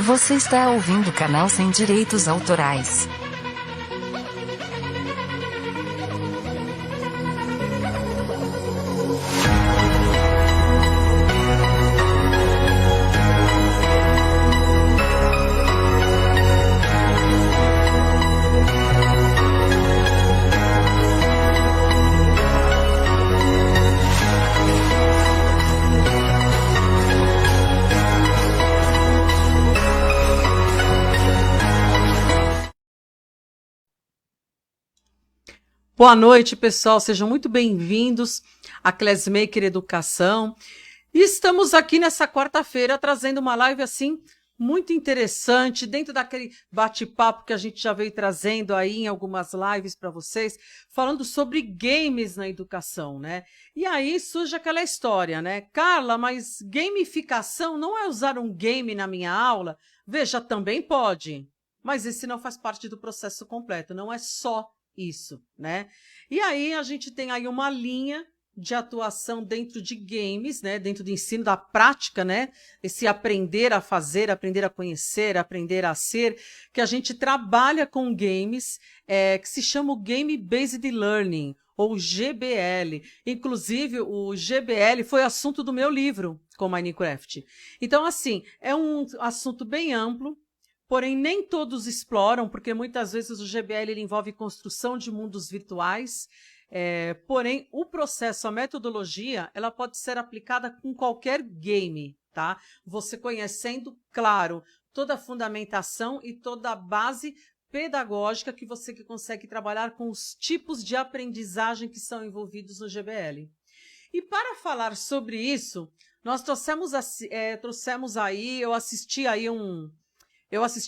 Você está ouvindo o canal Sem Direitos Autorais. Boa noite, pessoal. Sejam muito bem-vindos à Classmaker Educação. E estamos aqui nessa quarta-feira trazendo uma live assim muito interessante, dentro daquele bate-papo que a gente já veio trazendo aí em algumas lives para vocês, falando sobre games na educação, né? E aí surge aquela história, né? Carla, mas gamificação não é usar um game na minha aula? Veja, também pode, mas esse não faz parte do processo completo, não é só isso, né? E aí a gente tem aí uma linha de atuação dentro de games, né? Dentro do ensino, da prática, né? Esse aprender a fazer, aprender a conhecer, aprender a ser, que a gente trabalha com games, que se chama o Game Based Learning, ou GBL. Inclusive, o GBL foi assunto do meu livro com Minecraft. Então, assim, é um assunto bem amplo, porém, nem todos exploram, porque muitas vezes o GBL ele envolve construção de mundos virtuais. Porém, o processo, a metodologia, ela pode ser aplicada com qualquer game, tá? Você conhecendo, claro, toda a fundamentação e toda a base pedagógica que você consegue trabalhar com os tipos de aprendizagem que são envolvidos no GBL. E para falar sobre isso, nós trouxemos aí, eu assisti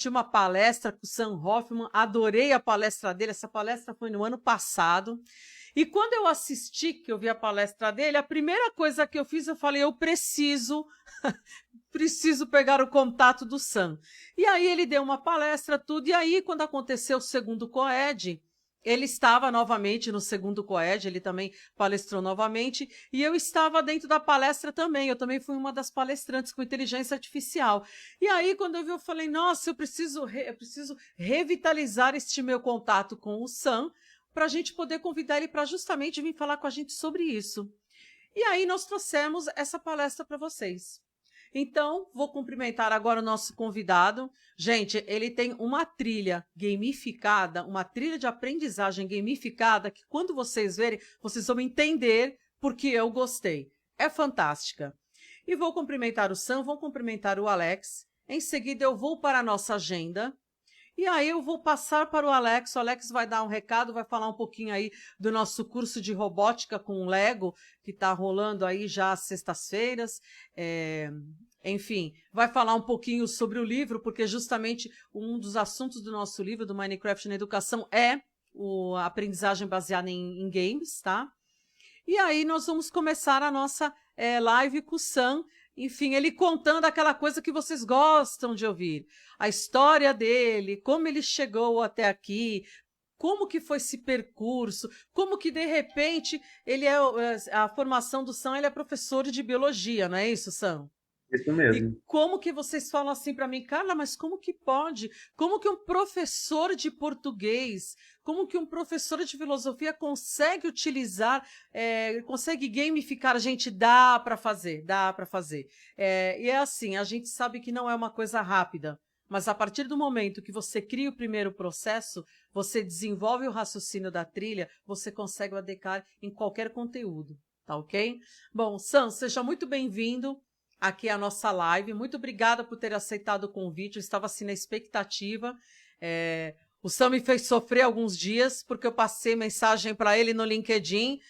uma palestra com o Sam Hoffman, adorei a palestra dele, essa palestra foi no ano passado. E quando eu assisti, que eu vi a palestra dele, a primeira coisa que eu fiz, eu falei, eu preciso pegar o contato do Sam. E aí ele deu uma palestra, tudo, e aí quando aconteceu o segundo COED, ele estava novamente no segundo COED, ele também palestrou novamente, e eu estava dentro da palestra também, eu também fui uma das palestrantes com inteligência artificial. E aí, quando eu vi, eu falei, nossa, eu preciso revitalizar este meu contato com o Sam, para a gente poder convidar ele para justamente vir falar com a gente sobre isso. E aí nós trouxemos essa palestra para vocês. Então, vou cumprimentar agora o nosso convidado. Gente, ele tem uma trilha gamificada, uma trilha de aprendizagem gamificada, que quando vocês verem, vocês vão entender porque eu gostei. É fantástica. E vou cumprimentar o Sam, vou cumprimentar o Alex. Em seguida, eu vou para a nossa agenda. E aí eu vou passar para o Alex vai dar um recado, vai falar um pouquinho aí do nosso curso de robótica com o Lego, que está rolando aí já às sextas-feiras. Enfim, vai falar um pouquinho sobre o livro, porque justamente um dos assuntos do nosso livro, do Minecraft na Educação, é a aprendizagem baseada em games, tá? E aí nós vamos começar a nossa live com o Sam. Enfim, ele contando aquela coisa que vocês gostam de ouvir. A história dele, como ele chegou até aqui, como que foi esse percurso, como que, de repente, a formação do Sam, ele é professor de biologia, não é isso, Sam? Isso mesmo. E como que vocês falam assim para mim, Carla, mas como que pode? Como que um professor de português, como que um professor de filosofia consegue utilizar, consegue gamificar? A gente dá para fazer, dá para fazer. E é assim, a gente sabe que não é uma coisa rápida, mas a partir do momento que você cria o primeiro processo, você desenvolve o raciocínio da trilha, você consegue o adequar em qualquer conteúdo, tá ok? Bom, Sam, seja muito bem-vindo aqui a nossa live. Muito obrigada por ter aceitado o convite. Eu estava assim na expectativa. O Sam me fez sofrer alguns dias, porque eu passei mensagem para ele no LinkedIn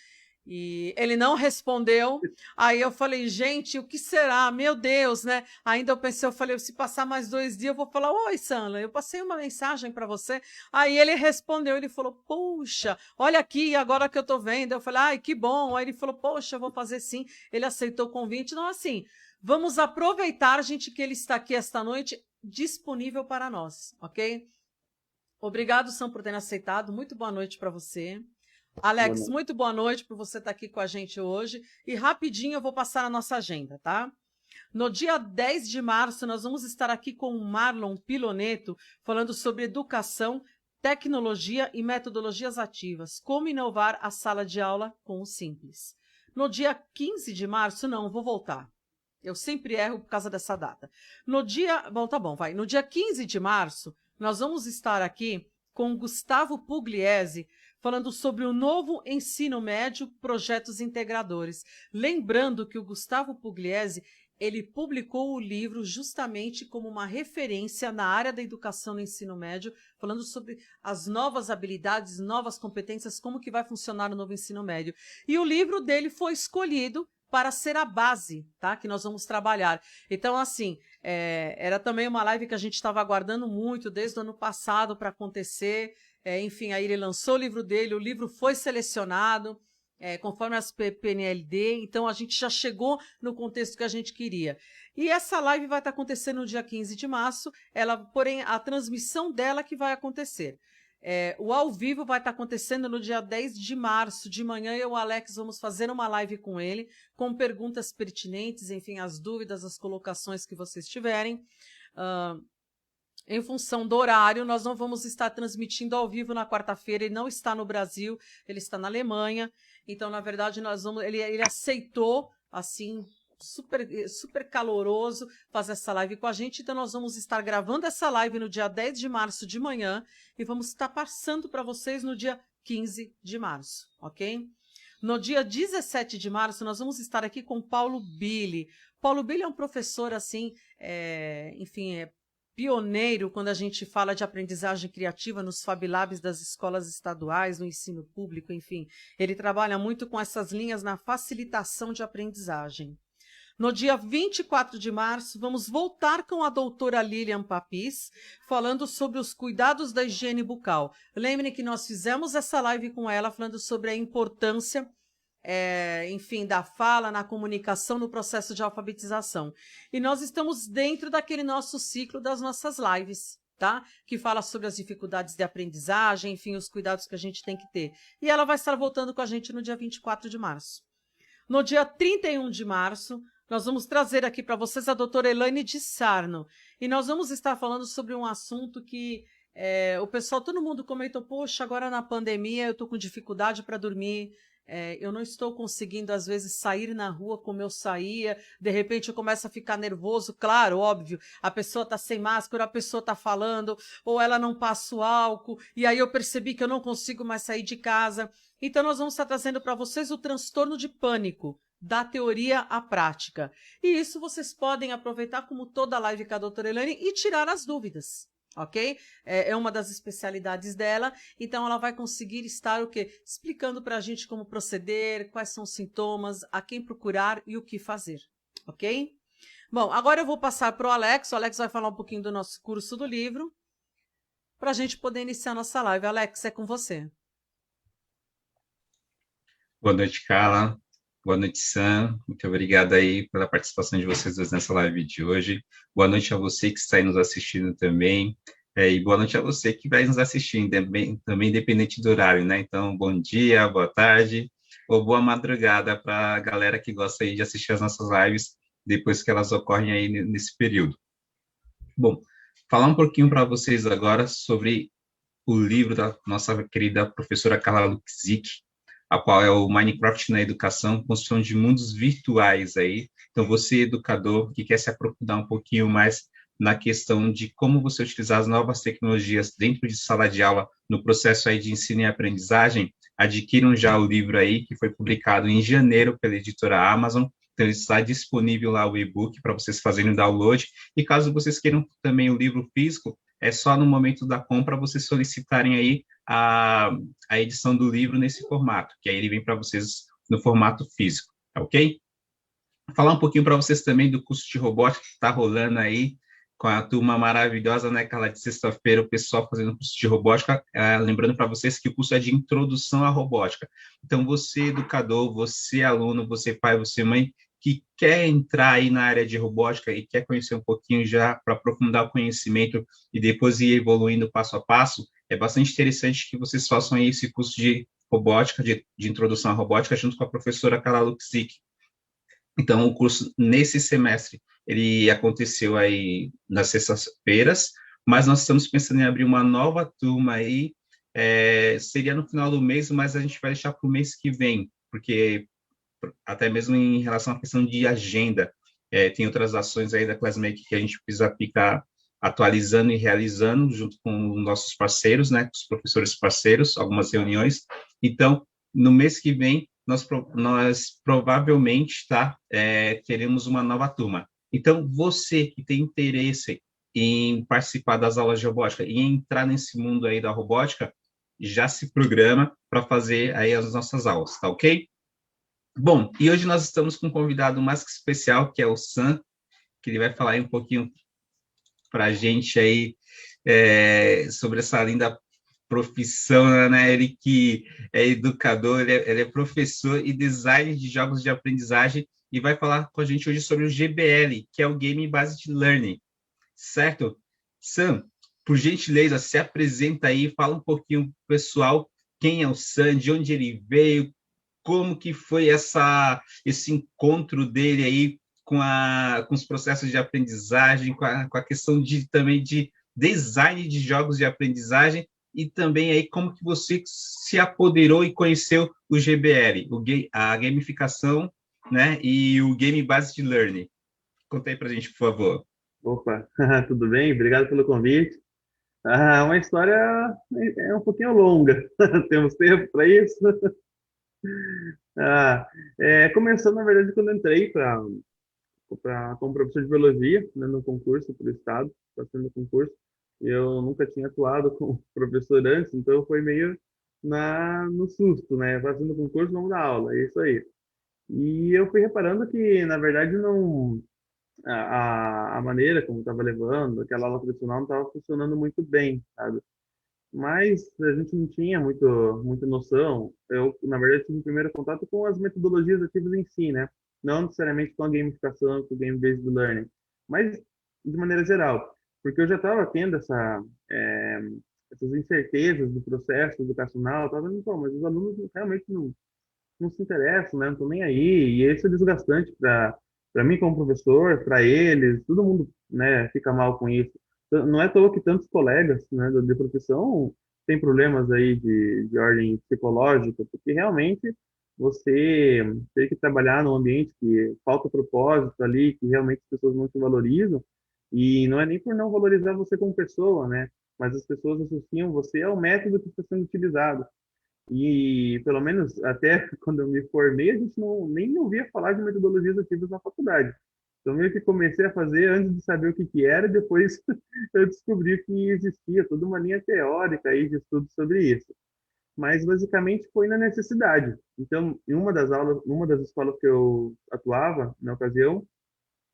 e ele não respondeu. Aí eu falei, gente, o que será? Meu Deus, né? Ainda eu falei, se passar mais 2 dias, eu vou falar, oi, Sam, eu passei uma mensagem para você. Aí ele respondeu, ele falou, poxa, olha aqui, agora que eu tô vendo. Eu falei, ai, que bom. Aí ele falou, poxa, eu vou fazer sim. Ele aceitou o convite. Então, assim, vamos aproveitar, gente, que ele está aqui esta noite disponível para nós, ok? Obrigado, Sam, por ter aceitado. Muito boa noite para você. Alex, muito boa noite por você estar aqui com a gente hoje. E rapidinho eu vou passar a nossa agenda, tá? No dia 10 de março, nós vamos estar aqui com o Marlon Piloneto, falando sobre educação, tecnologia e metodologias ativas, como inovar a sala de aula com o simples. No dia 15 de março, não, vou voltar. Eu sempre erro por causa dessa data. No dia, bom, tá bom, vai. No dia 15 de março, nós vamos estar aqui com Gustavo Pugliese, falando sobre o novo ensino médio, projetos integradores. Lembrando que o Gustavo Pugliese, ele publicou o livro justamente como uma referência na área da educação no ensino médio, falando sobre as novas habilidades, novas competências, como que vai funcionar o novo ensino médio. E o livro dele foi escolhido para ser a base, tá? Que nós vamos trabalhar. Então, assim, era também uma live que a gente estava aguardando muito desde o ano passado para acontecer. Enfim, aí ele lançou o livro dele, o livro foi selecionado, conforme as PNLD, então a gente já chegou no contexto que a gente queria. E essa live vai estar acontecendo no dia 15 de março, porém, a transmissão dela que vai acontecer. O ao vivo vai estar acontecendo no dia 10 de março, de manhã eu e o Alex vamos fazer uma live com ele, com perguntas pertinentes, enfim, as dúvidas, as colocações que vocês tiverem. Em função do horário, nós não vamos estar transmitindo ao vivo na quarta-feira, ele não está no Brasil, ele está na Alemanha, então, na verdade, ele aceitou, assim, super caloroso, fazer essa live com a gente, então nós vamos estar gravando essa live no dia 10 de março de manhã e vamos estar passando para vocês no dia 15 de março, ok? No dia 17 de março, nós vamos estar aqui com Paulo Billy. Paulo Billy é um professor, assim, enfim, pioneiro quando a gente fala de aprendizagem criativa nos Fab Labs das escolas estaduais, no ensino público, enfim. Ele trabalha muito com essas linhas na facilitação de aprendizagem. No dia 24 de março, vamos voltar com a doutora Lilian Papis, falando sobre os cuidados da higiene bucal. Lembrem que nós fizemos essa live com ela, falando sobre a importância, enfim, da fala, na comunicação, no processo de alfabetização. E nós estamos dentro daquele nosso ciclo das nossas lives, tá? Que fala sobre as dificuldades de aprendizagem, enfim, os cuidados que a gente tem que ter. E ela vai estar voltando com a gente no dia 24 de março. No dia 31 de março, nós vamos trazer aqui para vocês a doutora Elaine de Sarno. E nós vamos estar falando sobre um assunto que o pessoal, todo mundo comentou, poxa, agora na pandemia eu estou com dificuldade para dormir, eu não estou conseguindo, às vezes, sair na rua como eu saía, de repente eu começo a ficar nervoso, claro, óbvio, a pessoa está sem máscara, a pessoa está falando, ou ela não passa o álcool, e aí eu percebi que eu não consigo mais sair de casa. Então nós vamos estar trazendo para vocês o transtorno de pânico, da teoria à prática. E isso vocês podem aproveitar como toda a live com a doutora Elaine e tirar as dúvidas, ok? É uma das especialidades dela, então ela vai conseguir estar o quê? Explicando para a gente como proceder, quais são os sintomas, a quem procurar e o que fazer, ok? Bom, agora eu vou passar para o Alex vai falar um pouquinho do nosso curso do livro, para a gente poder iniciar a nossa live. Alex, é com você. Boa noite, Carla. Boa noite, Sam. Muito obrigado aí pela participação de vocês dois nessa live de hoje. Boa noite a você que está aí nos assistindo também. E boa noite a você que vai nos assistir, também independente do horário, né? Então, bom dia, boa tarde ou boa madrugada para a galera que gosta aí de assistir as nossas lives depois que elas ocorrem aí nesse período. Bom, falar um pouquinho para vocês agora sobre o livro da nossa querida professora Carla Luksic, a qual é o Minecraft na Educação, construção de mundos virtuais aí. Então, você, educador, que quer se aprofundar um pouquinho mais na questão de como você utilizar as novas tecnologias dentro de sala de aula, no processo aí de ensino e aprendizagem, adquiram já o livro aí, que foi publicado em janeiro pela editora Amazon. Então, está disponível lá o e-book para vocês fazerem o download. E caso vocês queiram também o livro físico, é só no momento da compra vocês solicitarem aí a edição do livro nesse formato, que aí ele vem para vocês no formato físico, tá ok? Falar um pouquinho para vocês também do curso de robótica que está rolando aí, com a turma maravilhosa, né, Carla, de sexta-feira, o pessoal fazendo curso de robótica, lembrando para vocês que o curso é de introdução à robótica. Então, você, educador, você, aluno, você, pai, você, mãe, que quer entrar aí na área de robótica e quer conhecer um pouquinho já para aprofundar o conhecimento e depois ir evoluindo passo a passo, é bastante interessante que vocês façam aí esse curso de robótica, de introdução à robótica, junto com a professora Carla Luksic. Então, o curso, nesse semestre, ele aconteceu aí nas sextas-feiras, mas nós estamos pensando em abrir uma nova turma aí, seria no final do mês, mas a gente vai deixar para o mês que vem, porque até mesmo em relação à questão de agenda, tem outras ações aí da Classmaker que a gente precisa ficar atualizando e realizando junto com nossos parceiros, né, com os professores parceiros, algumas reuniões. Então, no mês que vem, nós provavelmente teremos uma nova turma. Então, você que tem interesse em participar das aulas de robótica e entrar nesse mundo aí da robótica, já se programa para fazer aí as nossas aulas, tá ok? Bom, e hoje nós estamos com um convidado mais que especial, que é o Sam, que ele vai falar aí um pouquinho para a gente aí sobre essa linda profissão, né? Ele que é educador, ele é professor e designer de jogos de aprendizagem e vai falar com a gente hoje sobre o GBL, que é o Game Based Learning, certo? Sam, por gentileza, se apresenta aí, fala um pouquinho pro pessoal quem é o Sam, de onde ele veio, como que foi esse encontro dele aí com os processos de aprendizagem, com a questão também de design de jogos de aprendizagem, e também aí como que você se apoderou e conheceu o GBL, a gamificação, né, e o Game Based Learning. Conta aí para a gente, por favor. Opa, tudo bem? Obrigado pelo convite. Uma história um pouquinho longa. Temos tempo para isso? Começou, na verdade, quando eu entrei como professor de biologia, né, no concurso para o Estado, passando no concurso. Eu nunca tinha atuado como professor antes, então foi meio no susto, né? Passando no concurso, vamos dar aula, é isso aí. E eu fui reparando que, na verdade, não a maneira como estava levando, aquela aula tradicional não estava funcionando muito bem, sabe? Mas a gente não tinha muita noção. Eu, na verdade, tive o primeiro contato com as metodologias ativas em si, né? Não necessariamente com a gamificação, com o game-based learning, mas de maneira geral. Porque eu já estava tendo essas incertezas do processo educacional, estava vendo, pô, mas os alunos realmente não se interessam, né? Não estão nem aí. E isso é desgastante para mim como professor, para eles, todo mundo, né, fica mal com isso. Não é à toa que tantos colegas, né, de profissão têm problemas aí de ordem psicológica, porque realmente você tem que trabalhar num ambiente que falta propósito ali, que realmente as pessoas não te valorizam, e não é nem por não valorizar você como pessoa, né? Mas as pessoas associam você ao método que está sendo utilizado. E, pelo menos, até quando eu me formei, a gente nem ouvia falar de metodologias ativas na faculdade. Então, meio que comecei a fazer antes de saber o que era, e depois eu descobri que existia toda uma linha teórica aí de estudo sobre isso. Mas, basicamente, foi na necessidade. Então, em uma das escolas que eu atuava, na ocasião,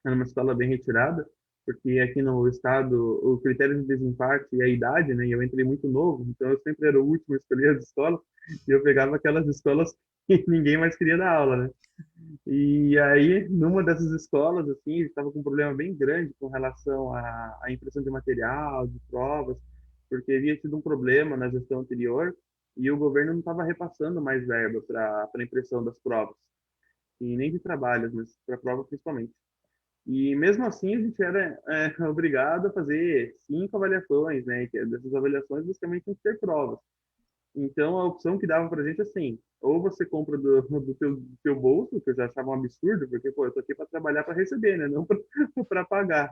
era uma escola bem retirada, porque aqui no estado o critério de desempate é a idade, né? E eu entrei muito novo, então eu sempre era o último a escolher as escolas, e eu pegava aquelas escolas que ninguém mais queria dar aula, né? E aí, numa dessas escolas, assim, estava com um problema bem grande com relação à impressão de material, de provas, porque havia tido um problema na gestão anterior e o governo não estava repassando mais verba para impressão das provas, e nem de trabalhos, mas para prova principalmente. E mesmo assim a gente era obrigado a fazer 5 avaliações, né? Que dessas avaliações basicamente tem que ter provas. Então a opção que dava pra gente é assim, ou você compra do teu bolso, que eu já achava um absurdo, porque pô, eu tô aqui para trabalhar para receber, né? Não para pagar.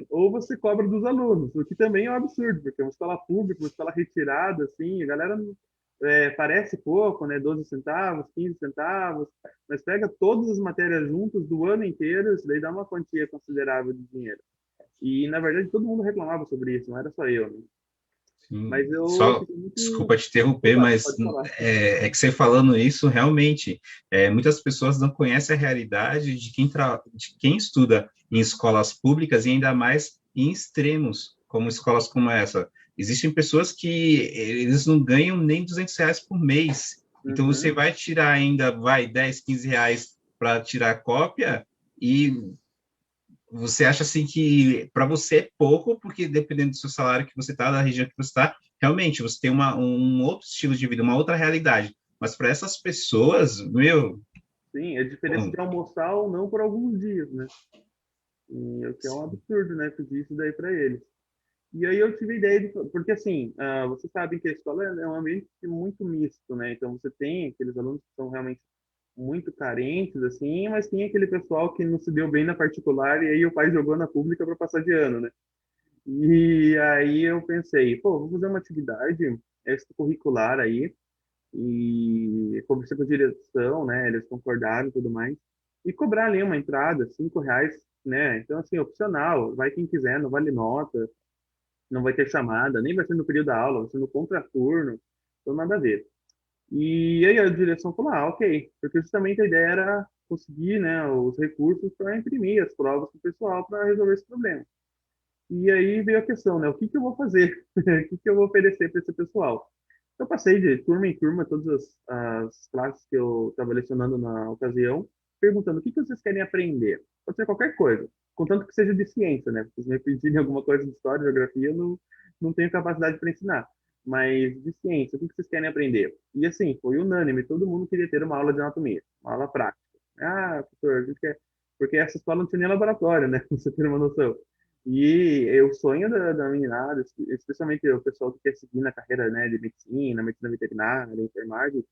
Ou você cobra dos alunos, o que também é um absurdo, porque é uma escola pública, uma escola retirada, assim, a galera parece pouco, né? 12 centavos, 15 centavos, mas pega todas as matérias juntas do ano inteiro, isso daí dá uma quantia considerável de dinheiro. E, na verdade, todo mundo reclamava sobre isso, não era só eu, né? Sim. Mas eu Só, fiquei muito... desculpa te interromper, Opa, mas pode falar. que você falando isso, realmente, muitas pessoas não conhecem a realidade de quem estuda em escolas públicas e ainda mais em extremos, como escolas como essa. Existem pessoas que eles não ganham nem R$ 200 por mês. Então, você vai tirar ainda, 10, 15 reais para tirar cópia e você acha assim que para você é pouco, porque dependendo do seu salário que você está, da região que você está, realmente você tem um outro estilo de vida, uma outra realidade. Mas para essas pessoas, meu, Sim, é a diferença Bom, de almoçar ou não por alguns dias, né? E o que é um absurdo, né? Pedir isso daí para eles. E aí eu tive a ideia de, porque assim, você sabe que a escola é um ambiente muito misto, né? Então você tem aqueles alunos que são realmente muito carentes, assim, mas tem aquele pessoal que não se deu bem na particular e aí o pai jogou na pública para passar de ano, né? E aí eu pensei, pô, vou fazer uma atividade extracurricular aí e conversei com a direção, né? Eles concordaram e tudo mais. E cobrar ali uma entrada, R$ 5, né? Então, assim, opcional, vai quem quiser, não vale nota, não vai ter chamada, nem vai ser no período da aula, vai ser no contraturno, então nada a ver. E aí a direção falou, ok, porque justamente a ideia era conseguir, né, os recursos para imprimir as provas para o pessoal para resolver esse problema. E aí veio a questão, né, o que que eu vou fazer? O que que eu vou oferecer para esse pessoal? Eu passei de turma em turma todas as classes que eu estava lecionando na ocasião, perguntando o que que vocês querem aprender. Pode ser qualquer coisa, contanto que seja de ciência, né? Se vocês me pedirem alguma coisa de história, geografia, eu não tenho capacidade para ensinar. Mas de ciência, o que que vocês querem aprender? E assim, foi unânime, todo mundo queria ter uma aula de anatomia, uma aula prática. Ah, professor, a gente quer... Porque essa escola não tinha nem laboratório, né? Pra você ter uma noção. E o sonho da meninada, especialmente o pessoal que quer seguir na carreira, né, de medicina, medicina veterinária, enfermagem,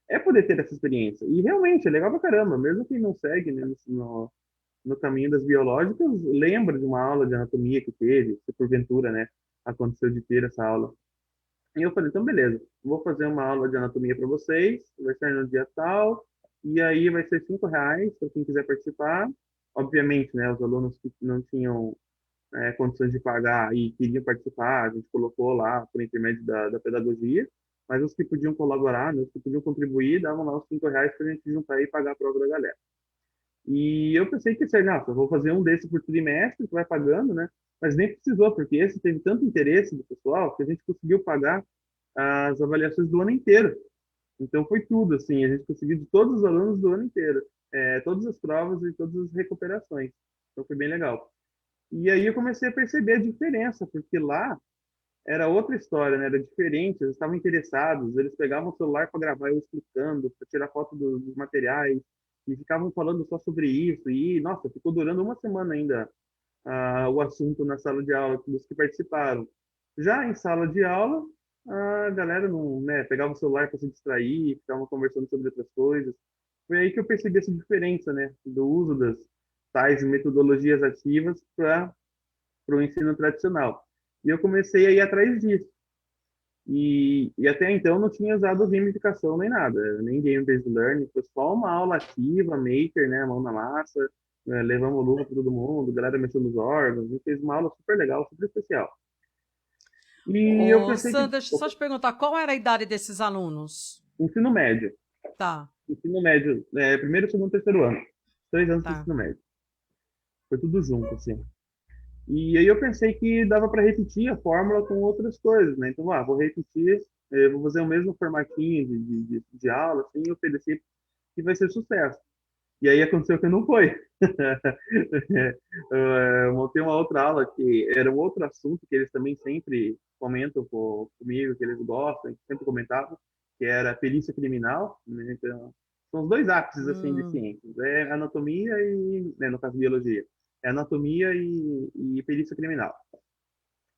é poder ter essa experiência. E realmente é legal pra caramba, mesmo quem não segue, né, no caminho das biológicas, lembra de uma aula de anatomia que teve, se porventura, né, aconteceu de ter essa aula. E eu falei, então beleza, vou fazer uma aula de anatomia para vocês, vai ser no dia tal, e aí vai ser R$ 5 para quem quiser participar. Obviamente, né, os alunos que não tinham condições de pagar e queriam participar, a gente colocou lá por intermédio da pedagogia, mas os que podiam colaborar, né, os que podiam contribuir, davam lá os R$ 5 para a gente juntar e pagar a prova da galera. E eu pensei que seria, nossa, eu vou fazer um desse por trimestre, que vai pagando, né? Mas nem precisou, porque esse teve tanto interesse do pessoal que a gente conseguiu pagar as avaliações do ano inteiro. Então foi tudo, assim, a gente conseguiu de todos os alunos do ano inteiro, todas as provas e todas as recuperações. Então foi bem legal. E aí eu comecei a perceber a diferença, porque lá era outra história, né? Era diferente, eles estavam interessados, eles pegavam o celular para gravar eu explicando, para tirar foto dos materiais, e ficavam falando só sobre isso. E, nossa, ficou durando uma semana ainda o assunto na sala de aula dos que participaram. Já em sala de aula, a galera não, né, pegava o celular para se distrair, ficava conversando sobre outras coisas. Foi aí que eu percebi essa diferença, né, do uso das tais metodologias ativas para o ensino tradicional. E eu comecei a ir atrás disso. E até então não tinha usado gamificação nem nada, nem game-based learning, foi só uma aula ativa, maker, né, mão na massa, levamos luva para todo mundo, galera mexendo nos órgãos, a gente fez uma aula super legal, super especial. E eu Ô, pensei que, Sandra, deixa eu só opa, te perguntar, qual era a idade desses alunos? ensino médio, Tá, primeiro, segundo, terceiro ano, 3 anos de tá. ensino médio, foi tudo junto, assim. E aí eu pensei que dava para repetir a fórmula com outras coisas, né? Então, vou repetir, vou fazer o mesmo formatinho de aula, assim, e oferecer que vai ser sucesso. E aí aconteceu que não foi. Eu montei uma outra aula que era um outro assunto que eles também sempre comentam comigo, que eles gostam, que sempre comentavam, que era perícia criminal, né? Então, são os dois ápices assim de Hum, ciências, é anatomia e, né, no caso biologia, é anatomia e perícia criminal.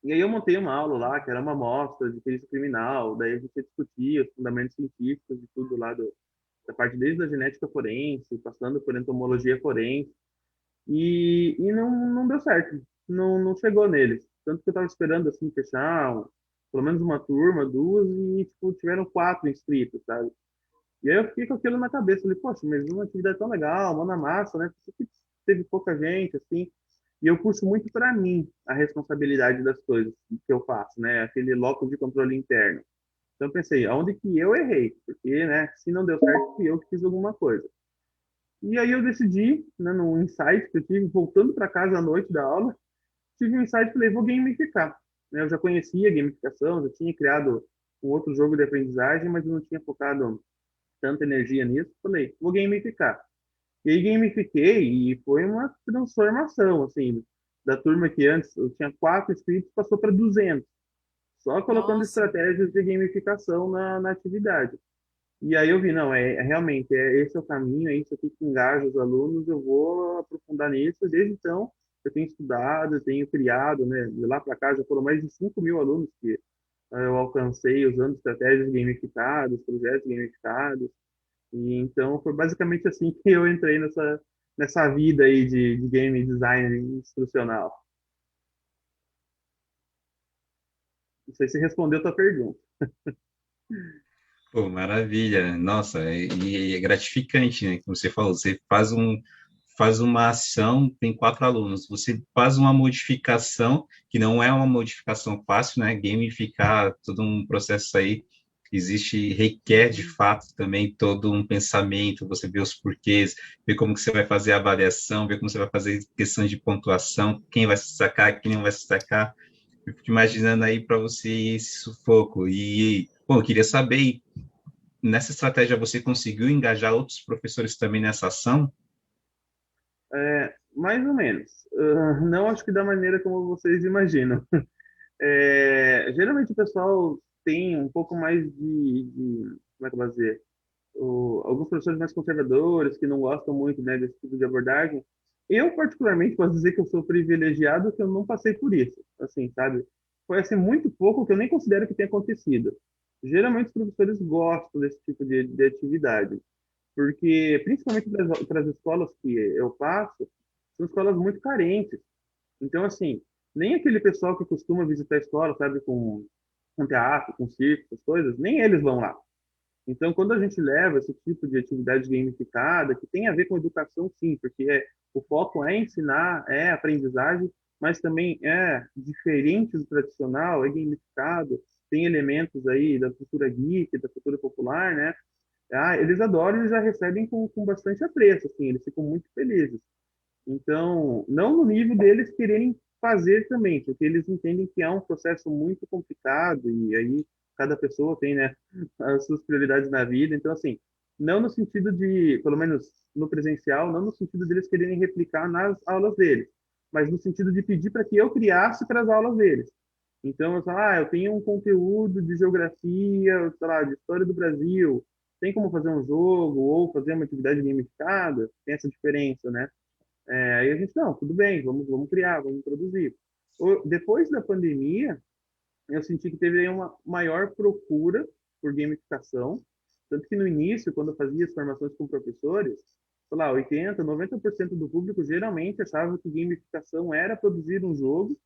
E aí eu montei uma aula lá, que era uma amostra de perícia criminal, daí a gente discutia os fundamentos científicos de tudo lá da parte desde a genética forense, passando por entomologia forense, e não deu certo, não chegou neles. Tanto que eu estava esperando, assim, fechar pelo menos uma turma, duas, e, tipo, tiveram 4 inscritos, sabe? E aí eu fiquei com aquilo na cabeça, falei, poxa, mas uma atividade tão legal, mão na massa, né? Por que teve pouca gente, assim? E eu puxo muito para mim a responsabilidade das coisas que eu faço, né? Aquele locus de controle interno. Então eu pensei, aonde que eu errei? Porque, né, se não deu certo, fui eu que fiz alguma coisa. E aí eu decidi, né, num insight que eu tive, voltando para casa à noite da aula, tive um insight e falei, vou gamificar. Né, eu já conhecia gamificação, já tinha criado um outro jogo de aprendizagem, mas eu não tinha focado tanta energia nisso. Falei, vou gamificar. E aí gamifiquei e foi uma transformação, assim, da turma que antes eu tinha 4 inscritos, passou para 200, só colocando nossa. estratégias de gamificação na atividade. E aí eu vi, não, realmente, esse é o caminho, é isso aqui que engaja os alunos, eu vou aprofundar nisso. E desde então, eu tenho estudado, eu tenho criado, né? De lá para cá já foram mais de 5.000 alunos que eu alcancei usando estratégias gamificadas, projetos gamificados. E então foi basicamente assim que eu entrei nessa vida aí de game design instrucional. Não sei se respondeu a tua pergunta. Pô, maravilha. Nossa, e é gratificante, né? Como você falou, você faz uma ação, tem 4 alunos, você faz uma modificação, que não é uma modificação fácil, né? Gamificar todo um processo aí, requer de fato também todo um pensamento, você vê os porquês, vê como que você vai fazer a avaliação, vê como você vai fazer questão de pontuação, quem vai se destacar, quem não vai se destacar. Eu fico imaginando aí para você esse sufoco. E, bom, eu queria saber, nessa estratégia você conseguiu engajar outros professores também nessa ação? Mais ou menos. Não acho que da maneira como vocês imaginam. Geralmente o pessoal tem um pouco mais como é que eu vou dizer? Alguns professores mais conservadores que não gostam muito, né, desse tipo de abordagem. Eu, particularmente, posso dizer que eu sou privilegiado que eu não passei por isso, assim, sabe? Foi, assim, muito pouco que eu nem considero que tenha acontecido. Geralmente, os professores gostam desse tipo de atividade, porque, principalmente para as escolas que eu passo, são escolas muito carentes. Então, assim, nem aquele pessoal que costuma visitar a escola, sabe, com teatro, com circo, essas coisas, nem eles vão lá. Então, quando a gente leva esse tipo de atividade gamificada, que tem a ver com educação, sim, porque o foco é ensinar, é aprendizagem, mas também é diferente do tradicional, é gamificado, tem elementos aí da cultura geek, da cultura popular, né? Ah, eles adoram e já recebem com bastante apreço, assim, eles ficam muito felizes. Então, não no nível deles quererem fazer também, porque eles entendem que é um processo muito complicado e aí cada pessoa tem, né, as suas prioridades na vida. Então, assim, não no sentido de, pelo menos no presencial, não no sentido deles quererem replicar nas aulas deles, mas no sentido de pedir para que eu criasse para as aulas deles. Então, eu falo, eu tenho um conteúdo de geografia, sei lá, de história do Brasil, tem como fazer um jogo ou fazer uma atividade gamificada? Tem essa diferença, né? Aí a gente, não, tudo bem, vamos criar, vamos produzir. Depois da pandemia, eu senti que teve aí uma maior procura por gamificação, tanto que no início, quando eu fazia as formações com professores, sei lá, 80, 90% do público geralmente achava que gamificação era produzir um jogo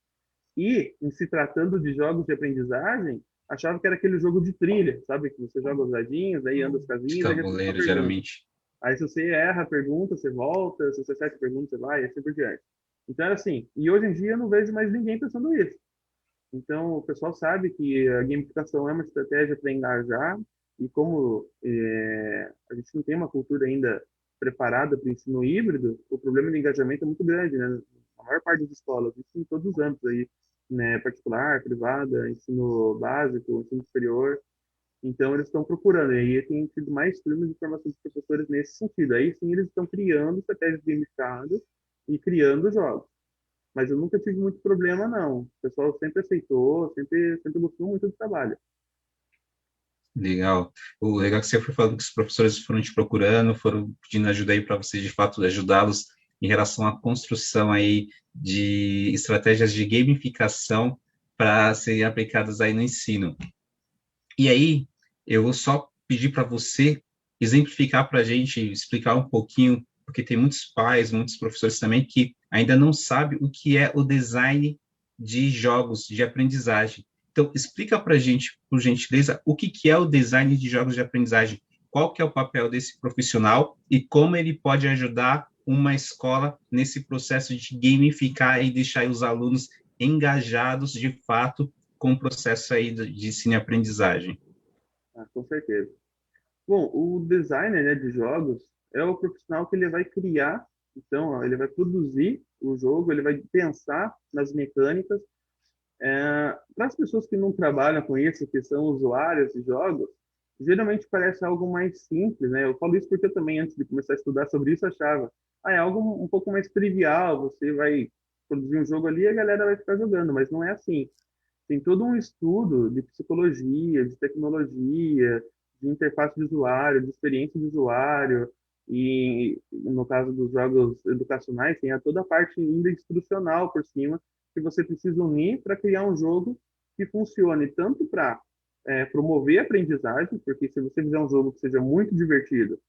e, em se tratando de jogos de aprendizagem, achava que era aquele jogo de trilha, sabe? Que você joga os dadinhos, aí anda as De casinhas, aí responde uma tabuleiro, pergunta. geralmente. Aí, se você erra a pergunta, você volta. Se você acerta a pergunta, você vai, e assim por diante. Então, era assim. E hoje em dia, eu não vejo mais ninguém pensando isso. Então, o pessoal sabe que a gamificação é uma estratégia para engajar. E como a gente não tem uma cultura ainda preparada para o ensino híbrido, o problema de engajamento é muito grande, né? A maior parte das escolas, isso em todos os âmbitos aí, né? Particular, privada, ensino básico, ensino superior. Então, eles estão procurando. E aí tem tido mais turmas de formação de professores nesse sentido. Aí sim, eles estão criando estratégias gamificadas e criando jogos. Mas eu nunca tive muito problema, não. O pessoal sempre aceitou, sempre gostou muito do trabalho. Legal. O legal é que você foi falando que os professores foram te procurando, foram pedindo ajuda aí para você, de fato, ajudá-los em relação à construção aí de estratégias de gamificação para serem aplicadas aí no ensino. E aí, eu vou só pedir para você exemplificar para a gente, explicar um pouquinho, porque tem muitos pais, muitos professores também que ainda não sabem o que é o design de jogos de aprendizagem. Então, explica para a gente, por gentileza, o que é o design de jogos de aprendizagem, qual que é o papel desse profissional e como ele pode ajudar uma escola nesse processo de gamificar e deixar os alunos engajados de fato com o processo aí de ensino e aprendizagem. Com certeza. Bom, o designer, né, de jogos é o profissional que ele vai criar, então, ó, ele vai produzir o jogo, ele vai pensar nas mecânicas. Para as pessoas que não trabalham com isso, que são usuários de jogos, geralmente parece algo mais simples, né? Eu falo isso porque eu também, antes de começar a estudar sobre isso, achava, é algo um pouco mais trivial, você vai produzir um jogo ali e a galera vai ficar jogando, mas não é assim. Tem todo um estudo de psicologia, de tecnologia, de interface de usuário, de experiência de usuário, e no caso dos jogos educacionais, tem toda a parte ainda instrucional por cima, que você precisa unir para criar um jogo que funcione tanto para promover a aprendizagem, porque se você fizer um jogo que seja muito divertido,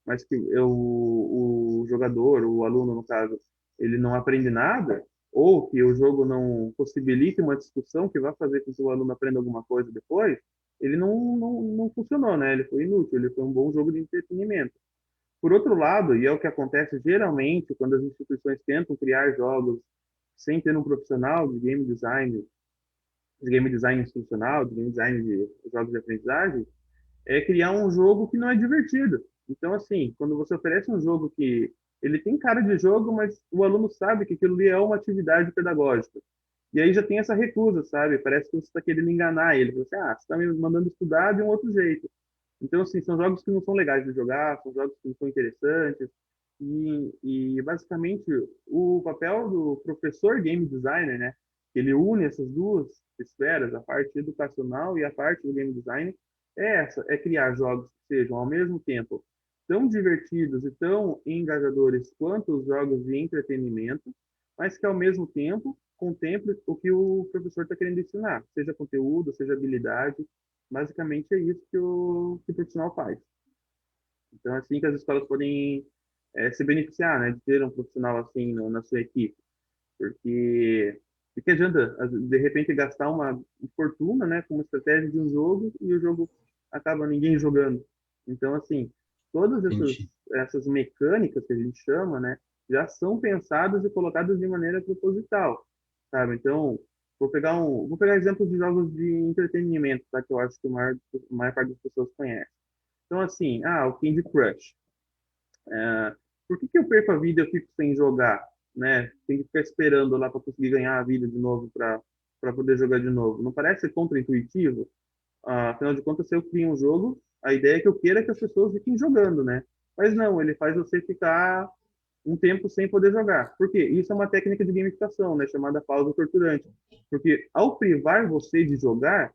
mas que o jogador, o aluno, no caso, ele não aprende nada, ou que o jogo não possibilite uma discussão que vai fazer com que o aluno aprenda alguma coisa depois, ele não funcionou, né? Ele foi inútil, ele foi um bom jogo de entretenimento. Por outro lado, e é o que acontece geralmente quando as instituições tentam criar jogos sem ter um profissional de game design institucional, de game design de jogos de aprendizagem, é criar um jogo que não é divertido. Então, assim, quando você oferece um jogo que ele tem cara de jogo, mas o aluno sabe que aquilo ali é uma atividade pedagógica. E aí já tem essa recusa, sabe? Parece que você está querendo enganar ele. Você, você está me mandando estudar de um outro jeito. Então, assim, são jogos que não são legais de jogar, são jogos que não são interessantes. Basicamente, o papel do professor game designer, né? Ele une essas duas esferas, a parte educacional e a parte do game design, é criar jogos que sejam, ao mesmo tempo, tão divertidos e tão engajadores quanto os jogos de entretenimento, mas que, ao mesmo tempo, contemple o que o professor está querendo ensinar, seja conteúdo, seja habilidade. Basicamente, é isso que o profissional faz. Então, é assim que as escolas podem se beneficiar, né, de ter um profissional assim na sua equipe. Porque de que adianta, de repente, gastar uma fortuna, né, com uma estratégia de um jogo e o jogo acaba ninguém jogando. Então, assim, todas essas mecânicas que a gente chama, né, já são pensadas e colocadas de maneira proposital, sabe? Então, vou pegar exemplos de jogos de entretenimento, tá, que eu acho que a maior parte das pessoas conhece. Então, assim, o Candy Crush. Por que eu perco a vida e eu fico sem jogar? Né? Tem que ficar esperando lá para conseguir ganhar a vida de novo para poder jogar de novo. Não parece ser contraintuitivo? Afinal de contas, se eu crio um jogo, a ideia é que eu queira que as pessoas fiquem jogando, né? Mas não, ele faz você ficar um tempo sem poder jogar. Por quê? Isso é uma técnica de gamificação, né? Chamada pausa torturante. Porque ao privar você de jogar,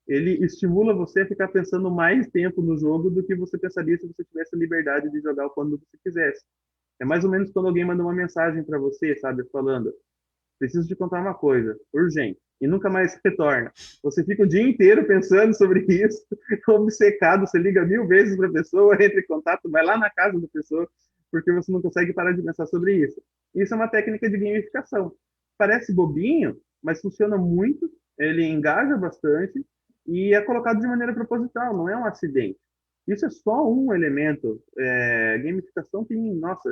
ele estimula você a ficar pensando mais tempo no jogo do que você pensaria se você tivesse a liberdade de jogar quando você quisesse. É mais ou menos quando alguém manda uma mensagem para você, sabe, falando: preciso te contar uma coisa, urgente, e nunca mais retorna. Você fica o dia inteiro pensando sobre isso, obcecado, você liga 1000 vezes para a pessoa, entra em contato, vai lá na casa da pessoa, porque você não consegue parar de pensar sobre isso. Isso é uma técnica de gamificação. Parece bobinho, mas funciona muito, ele engaja bastante e é colocado de maneira proposital, não é um acidente. Isso é só um elemento. Gamificação tem, nossa,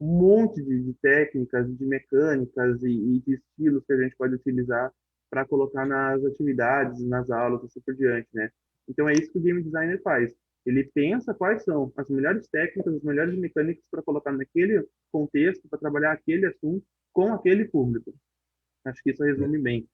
um monte de técnicas, de mecânicas e de estilos que a gente pode utilizar para colocar nas atividades, nas aulas, e assim por diante, né? Então é isso que o game designer faz. Ele pensa quais são as melhores técnicas, as melhores mecânicas para colocar naquele contexto, para trabalhar aquele assunto com aquele público. Acho que isso resume bem.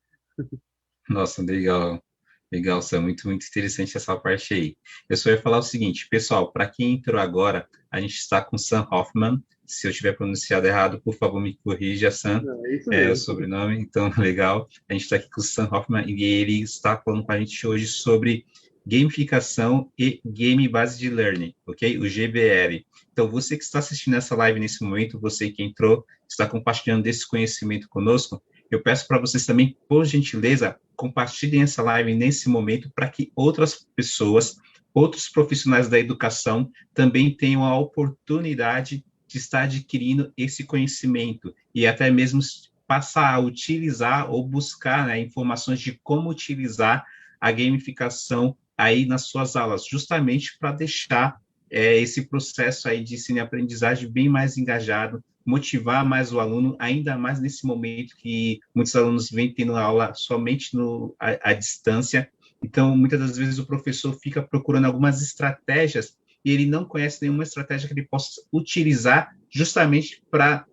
Nossa, legal. Legal, Sam, muito interessante essa parte aí. Eu só ia falar o seguinte, pessoal, para quem entrou agora, a gente está com Sam Hoffman. Se eu tiver pronunciado errado, por favor, me corrija, Sam. É o sobrenome, então, legal. A gente está aqui com o Sam Hoffman e ele está falando com a gente hoje sobre gamificação e Game Based Learning, ok? O GBL. Então, você que está assistindo essa live nesse momento, você que entrou, está compartilhando desse conhecimento conosco, eu peço para vocês também, por gentileza, compartilhem essa live nesse momento para que outras pessoas, outros profissionais da educação também tenham a oportunidade de estar adquirindo esse conhecimento e até mesmo passar a utilizar ou buscar, né, informações de como utilizar a gamificação aí nas suas aulas, justamente para deixar esse processo aí de ensino e aprendizagem bem mais engajado, motivar mais o aluno, ainda mais nesse momento que muitos alunos vêm tendo aula somente à distância. Então, muitas das vezes o professor fica procurando algumas estratégias e ele não conhece nenhuma estratégia que ele possa utilizar justamente para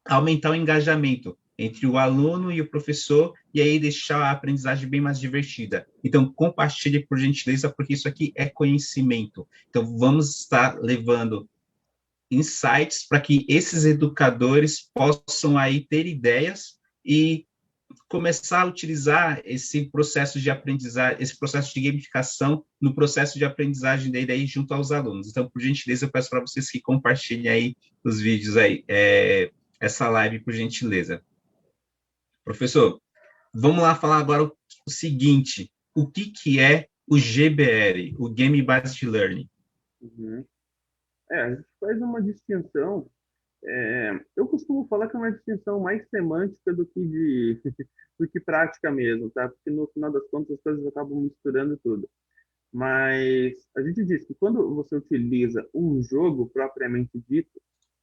aumentar o engajamento entre o aluno e o professor e aí deixar a aprendizagem bem mais divertida. Então, compartilhe por gentileza, porque isso aqui é conhecimento. Então, vamos estar levando insights para que esses educadores possam aí ter ideias e começar a utilizar esse processo de aprendizagem, esse processo de gamificação no processo de aprendizagem dele aí junto aos alunos. Então, por gentileza, eu peço para vocês que compartilhem aí os vídeos aí, essa live, por gentileza. Professor, vamos lá falar agora o seguinte, o que é o GBL, o Game Based Learning? Uhum. A gente faz uma distinção. Eu costumo falar que é uma distinção mais semântica do que do que prática mesmo, tá? Porque no final das contas as coisas acabam misturando tudo. Mas a gente diz que quando você utiliza um jogo propriamente dito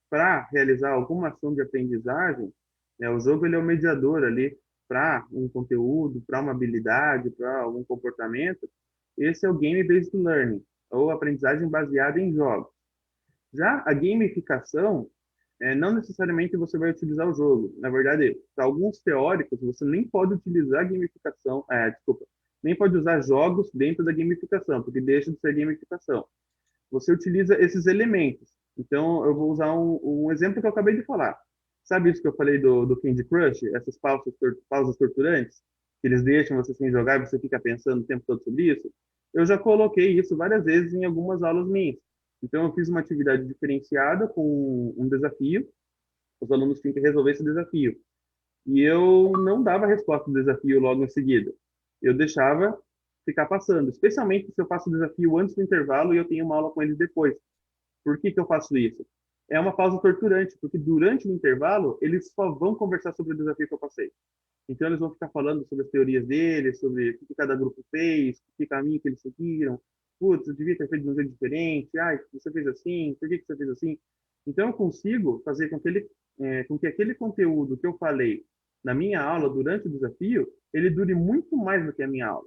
para realizar alguma ação de aprendizagem, o jogo ele é o mediador ali para um conteúdo, para uma habilidade, para algum comportamento. Esse é o Game-Based Learning, ou aprendizagem baseada em jogos. Já a gamificação, não necessariamente você vai utilizar o jogo. Na verdade, para alguns teóricos, você nem pode utilizar gamificação, nem pode usar jogos dentro da gamificação, porque deixa de ser gamificação. Você utiliza esses elementos. Então, eu vou usar um exemplo que eu acabei de falar. Sabe isso que eu falei do Candy Crush? Essas pausas torturantes? Que eles deixam você sem jogar e você fica pensando o tempo todo sobre isso? Eu já coloquei isso várias vezes em algumas aulas minhas. Então, eu fiz uma atividade diferenciada com um desafio. Os alunos tinham que resolver esse desafio. E eu não dava a resposta do desafio logo em seguida. Eu deixava ficar passando, especialmente se eu faço o desafio antes do intervalo e eu tenho uma aula com eles depois. Por que eu faço isso? É uma pausa torturante, porque durante o intervalo eles só vão conversar sobre o desafio que eu passei. Então eles vão ficar falando sobre as teorias deles, sobre o que cada grupo fez, que caminho que eles seguiram. Putz, eu devia ter feito de um jeito diferente. Você fez assim, por que você fez assim? Então eu consigo fazer com que aquele conteúdo que eu falei na minha aula durante o desafio, ele dure muito mais do que a minha aula.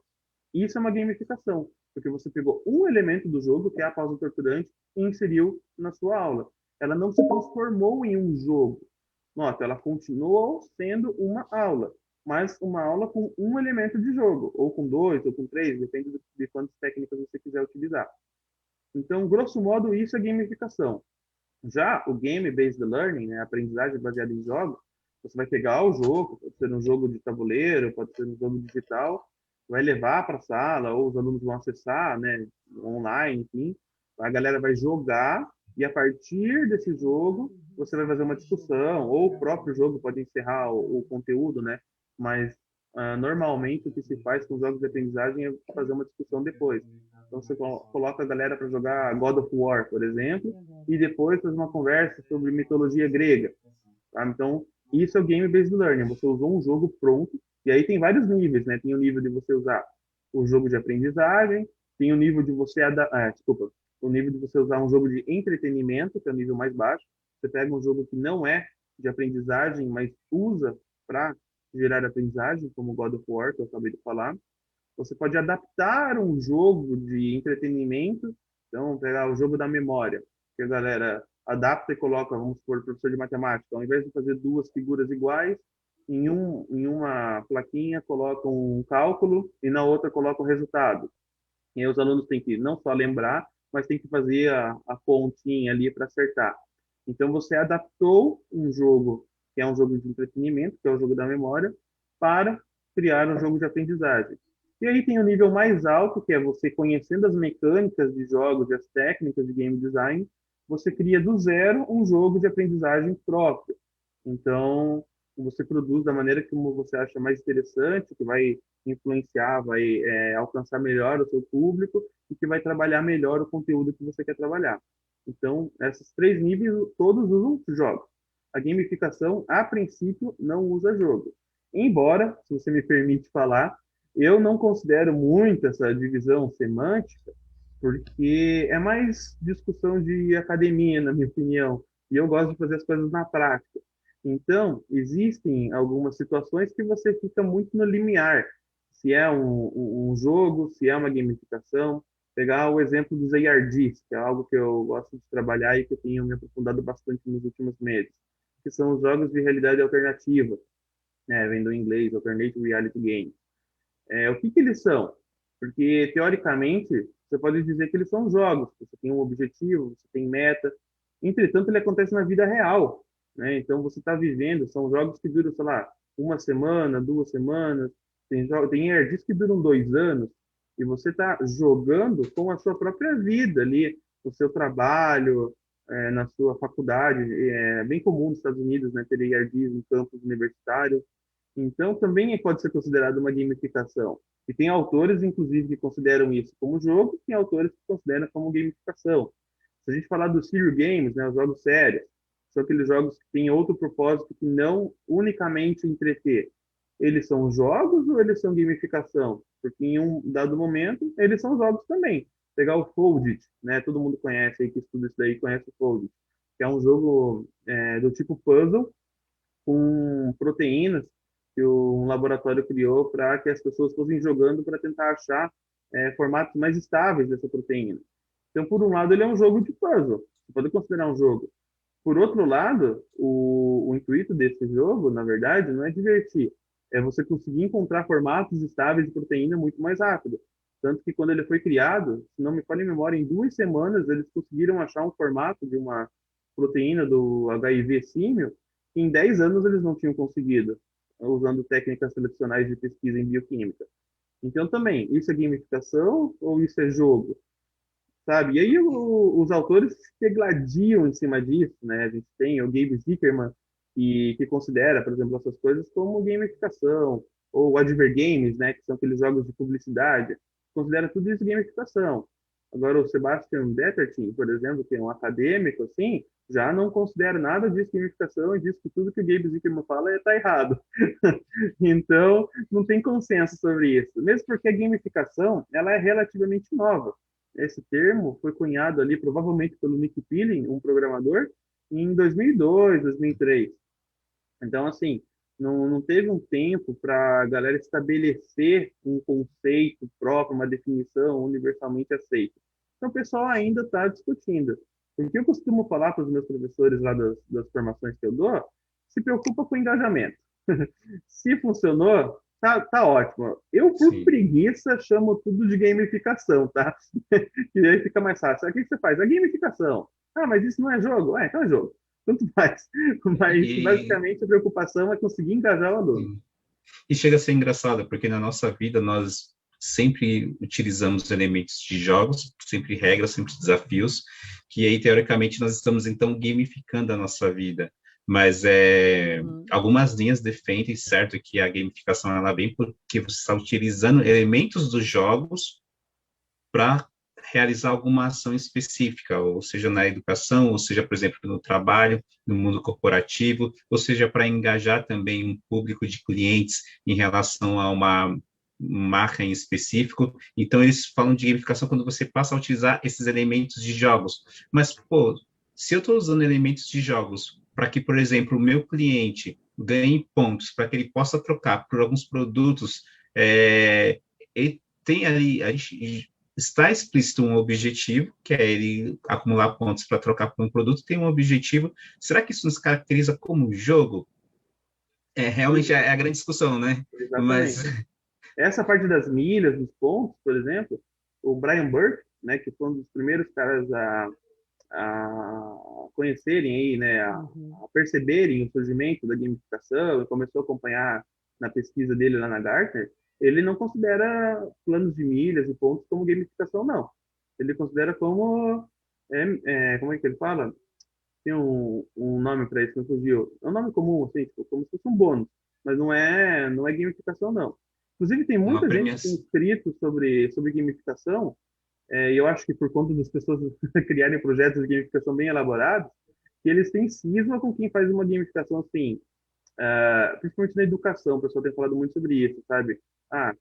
E isso é uma gamificação, porque você pegou um elemento do jogo, que é a pausa torturante, e inseriu na sua aula. Ela não se transformou em um jogo. Nota, ela continuou sendo uma aula, mas uma aula com um elemento de jogo, ou com dois, ou com três, depende de quantas técnicas você quiser utilizar. Então, grosso modo, isso é gamificação. Já o Game-Based Learning, né, aprendizagem baseada em jogos, você vai pegar o jogo, pode ser um jogo de tabuleiro, pode ser um jogo digital, vai levar para a sala, ou os alunos vão acessar, né, online, enfim. A galera vai jogar e a partir desse jogo você vai fazer uma discussão, ou o próprio jogo pode encerrar o conteúdo, né? Mas normalmente o que se faz com jogos de aprendizagem é fazer uma discussão depois. Então você coloca a galera para jogar God of War, por exemplo, e depois faz uma conversa sobre mitologia grega. Tá? Então isso é o Game-Based Learning. Você usou um jogo pronto, e aí tem vários níveis, né? Tem o nível de você usar o jogo de aprendizagem, tem o nível de você o nível de você usar um jogo de entretenimento, que é o nível mais baixo. Você pega um jogo que não é de aprendizagem, mas usa para gerar aprendizagem, como God of War, que eu acabei de falar. Você pode adaptar um jogo de entretenimento, então pegar o jogo da memória, que a galera adapta e coloca, vamos supor, professor de matemática, ao invés de fazer duas figuras iguais, em uma plaquinha coloca um cálculo e na outra coloca o resultado. E aí os alunos têm que não só lembrar, mas tem que fazer a pontinha ali para acertar. Então você adaptou um jogo que é um jogo de entretenimento, que é o jogo da memória, para criar um jogo de aprendizagem. E aí tem o nível mais alto, que é você conhecendo as mecânicas de jogos e as técnicas de game design, você cria do zero um jogo de aprendizagem próprio. Então, você produz da maneira como você acha mais interessante, que vai influenciar, vai alcançar melhor o seu público e que vai trabalhar melhor o conteúdo que você quer trabalhar. Então, esses três níveis, todos usam jogos. A gamificação, a princípio, não usa jogo. Embora, se você me permite falar, eu não considero muito essa divisão semântica, porque é mais discussão de academia, na minha opinião, e eu gosto de fazer as coisas na prática. Então, existem algumas situações que você fica muito no limiar, se é um jogo, se é uma gamificação. Pegar o exemplo dos ARGs, que é algo que eu gosto de trabalhar e que eu tenho me aprofundado bastante nos últimos meses, que são os jogos de realidade alternativa, né, vem do inglês, Alternate Reality Games. O que eles são? Porque, teoricamente, você pode dizer que eles são jogos, você tem um objetivo, você tem meta, entretanto, ele acontece na vida real, né? Então, você está vivendo, são jogos que duram, sei lá, uma semana, 2 semanas, tem AirDisk que duram 2 anos, e você está jogando com a sua própria vida ali, no seu trabalho, na sua faculdade. É bem comum nos Estados Unidos, né, ter AirDisk em campus universitários. Então, também pode ser considerado uma gamificação. E tem autores, inclusive, que consideram isso como jogo, tem autores que consideram como gamificação. Se a gente falar dos serious games, né, os jogos sérios, são aqueles jogos que têm outro propósito que não unicamente entreter. Eles são jogos ou eles são gamificação? Porque em um dado momento, eles são jogos também. Pegar o Foldit, né? Todo mundo conhece aí, que estuda isso daí, conhece o Foldit, que é um jogo do tipo puzzle, com proteínas que um laboratório criou para que as pessoas fossem jogando para tentar achar formatos mais estáveis dessa proteína. Então, por um lado, ele é um jogo de puzzle. Você pode considerar um jogo. Por outro lado, o intuito desse jogo, na verdade, não é divertir. É você conseguir encontrar formatos estáveis de proteína muito mais rápido. Tanto que quando ele foi criado, se não me falha a memória, em 2 semanas eles conseguiram achar um formato de uma proteína do HIV símio que em 10 anos eles não tinham conseguido, usando técnicas tradicionais de pesquisa em bioquímica. Então também, isso é gamificação ou isso é jogo? Sabe? E aí os autores se gladiam em cima disso, né? A gente tem o Gabe Zickerman, que considera, por exemplo, essas coisas como gamificação, ou advergames, né? Que são aqueles jogos de publicidade, considera tudo isso gamificação. Agora, o Sebastian Betterton, por exemplo, que é um acadêmico, assim, já não considera nada disso gamificação e diz que tudo que o Gabe Zickerman fala está errado. Então, não tem consenso sobre isso. Mesmo porque a gamificação, ela é relativamente nova. Esse termo foi cunhado ali, provavelmente pelo Nick Pilling, um programador, em 2002, 2003. Então, assim, não teve um tempo para a galera estabelecer um conceito próprio, uma definição universalmente aceita. Então, o pessoal ainda está discutindo. O que eu costumo falar para os meus professores lá das formações que eu dou, se preocupa com o engajamento. Se funcionou, tá ótimo. Eu, por Sim. preguiça, chamo tudo de gamificação, tá? E aí fica mais fácil. O que você faz? A gamificação. Ah, mas isso não é jogo? Então é jogo. Tanto faz. Mas, E, basicamente, a preocupação é conseguir engajar o aluno. e chega a ser engraçado, porque na nossa vida nós sempre utilizamos elementos de jogos, sempre regras, sempre desafios, que aí, teoricamente, nós estamos, então, gamificando a nossa vida. Mas Uhum. algumas linhas defendem, certo, que a gamificação ela vem porque você está utilizando elementos dos jogos para realizar alguma ação específica, ou seja, na educação, ou seja, por exemplo, no trabalho, no mundo corporativo, ou seja, para engajar também um público de clientes em relação a uma marca em específico. Então, eles falam de gamificação quando você passa a utilizar esses elementos de jogos. Mas, pô, se eu estou usando elementos de jogos para que, por exemplo, o meu cliente ganhe pontos, para que ele possa trocar por alguns produtos, ele tem ali, a gente está explícito um objetivo, que é ele acumular pontos para trocar por um produto, tem um objetivo. Será que isso nos caracteriza como jogo? Realmente é a grande discussão, né? Mas, Exatamente. Essa parte das milhas, dos pontos, por exemplo, o Brian Burke, né, que foi um dos primeiros caras a conhecerem aí, né, Uhum. a perceberem o surgimento da gamificação e começou a acompanhar na pesquisa dele lá na Gartner, ele não considera planos de milhas e pontos como gamificação, não. Ele considera como, como é que ele fala? Tem um nome para isso, não fugiu. É um nome comum, assim, tipo, como se fosse um bônus, mas não é gamificação, não. Inclusive, tem uma muita gente que tem premiação. escrito sobre gamificação, e eu acho que por conta das pessoas criarem projetos de gamificação bem elaborados, que eles têm cisma com quem faz uma gamificação assim, principalmente na educação, o pessoal tem falado muito sobre isso, sabe?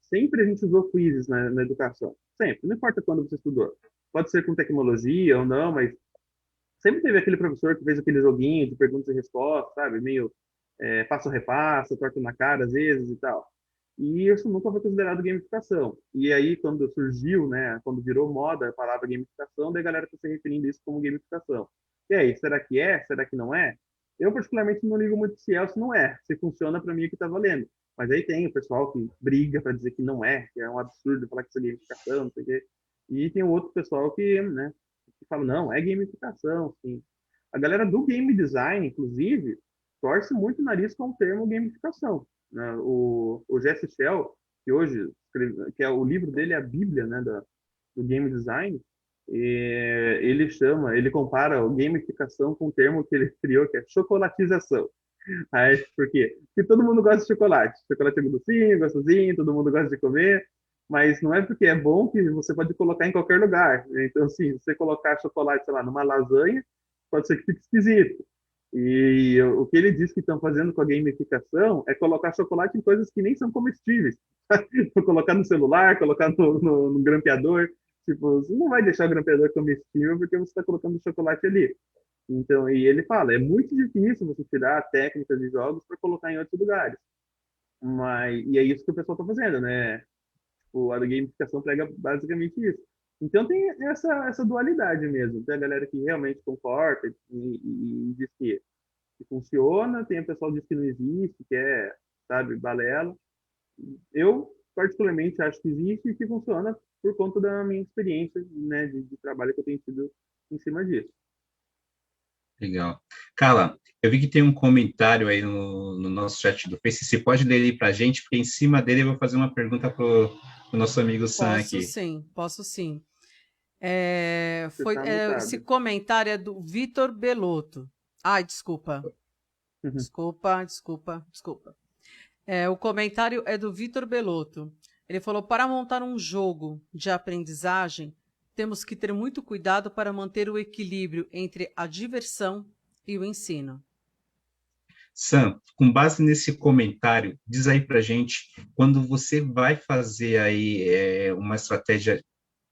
Sempre a gente usou quizzes na educação, sempre, não importa quando você estudou. Pode ser com tecnologia ou não, mas sempre teve aquele professor que fez aquele joguinho de perguntas e respostas, sabe? Meio passo a repasso, torta na cara às vezes e tal. E isso nunca foi considerado gamificação. E aí, quando surgiu, né, quando virou moda a palavra gamificação, daí a galera está se referindo a isso como gamificação. E aí, será que é? Será que não é? Eu, particularmente, não ligo muito se é ou se não é. Se funciona, para mim, é que está valendo. Mas aí tem o pessoal que briga para dizer que não é, que é um absurdo falar que isso é gamificação, não sei o quê. E tem o outro pessoal que, né, que fala, não, é gamificação, sim. A galera do game design, inclusive, torce muito o nariz com o termo gamificação. né? O Jesse Shell, que hoje, que é o livro dele, é a Bíblia, né, do game design, e ele compara o gamificação com um termo que ele criou, que é chocolatização. Aí, por quê? Porque todo mundo gosta de chocolate. Chocolate é docinho, gostosinho, todo mundo gosta de comer, mas não é porque é bom que você pode colocar em qualquer lugar. Então, assim, se você colocar chocolate, sei lá, numa lasanha, pode ser que fique esquisito. E o que ele diz que estão fazendo com a gamificação é colocar chocolate em coisas que nem são comestíveis. Colocar no celular, colocar no grampeador. Tipo, você não vai deixar o grampeador comestível porque você está colocando chocolate ali. Então, e ele fala, é muito difícil você tirar técnicas de jogos para colocar em outros lugares. E é isso que o pessoal está fazendo, né? A gamificação prega basicamente isso. Então tem essa dualidade mesmo. Tem a galera que realmente concorda e diz que funciona, tem o pessoal que diz que não existe, que é, sabe, balela. Eu, particularmente, acho que existe e que funciona por conta da minha experiência, né, de trabalho que eu tenho tido em cima disso. Legal. Carla, eu vi que tem um comentário aí no nosso chat do Face. Você pode ler ele para a gente, porque em cima dele eu vou fazer uma pergunta para o nosso amigo Sam aqui. Posso sim. Esse comentário é do Vitor Belotto. Ai, desculpa. Desculpa. O comentário é do Vitor Belotto. Ele falou, para montar um jogo de aprendizagem, temos que ter muito cuidado para manter o equilíbrio entre a diversão e o ensino. Sam, com base nesse comentário, diz aí pra gente, quando você vai fazer aí uma estratégia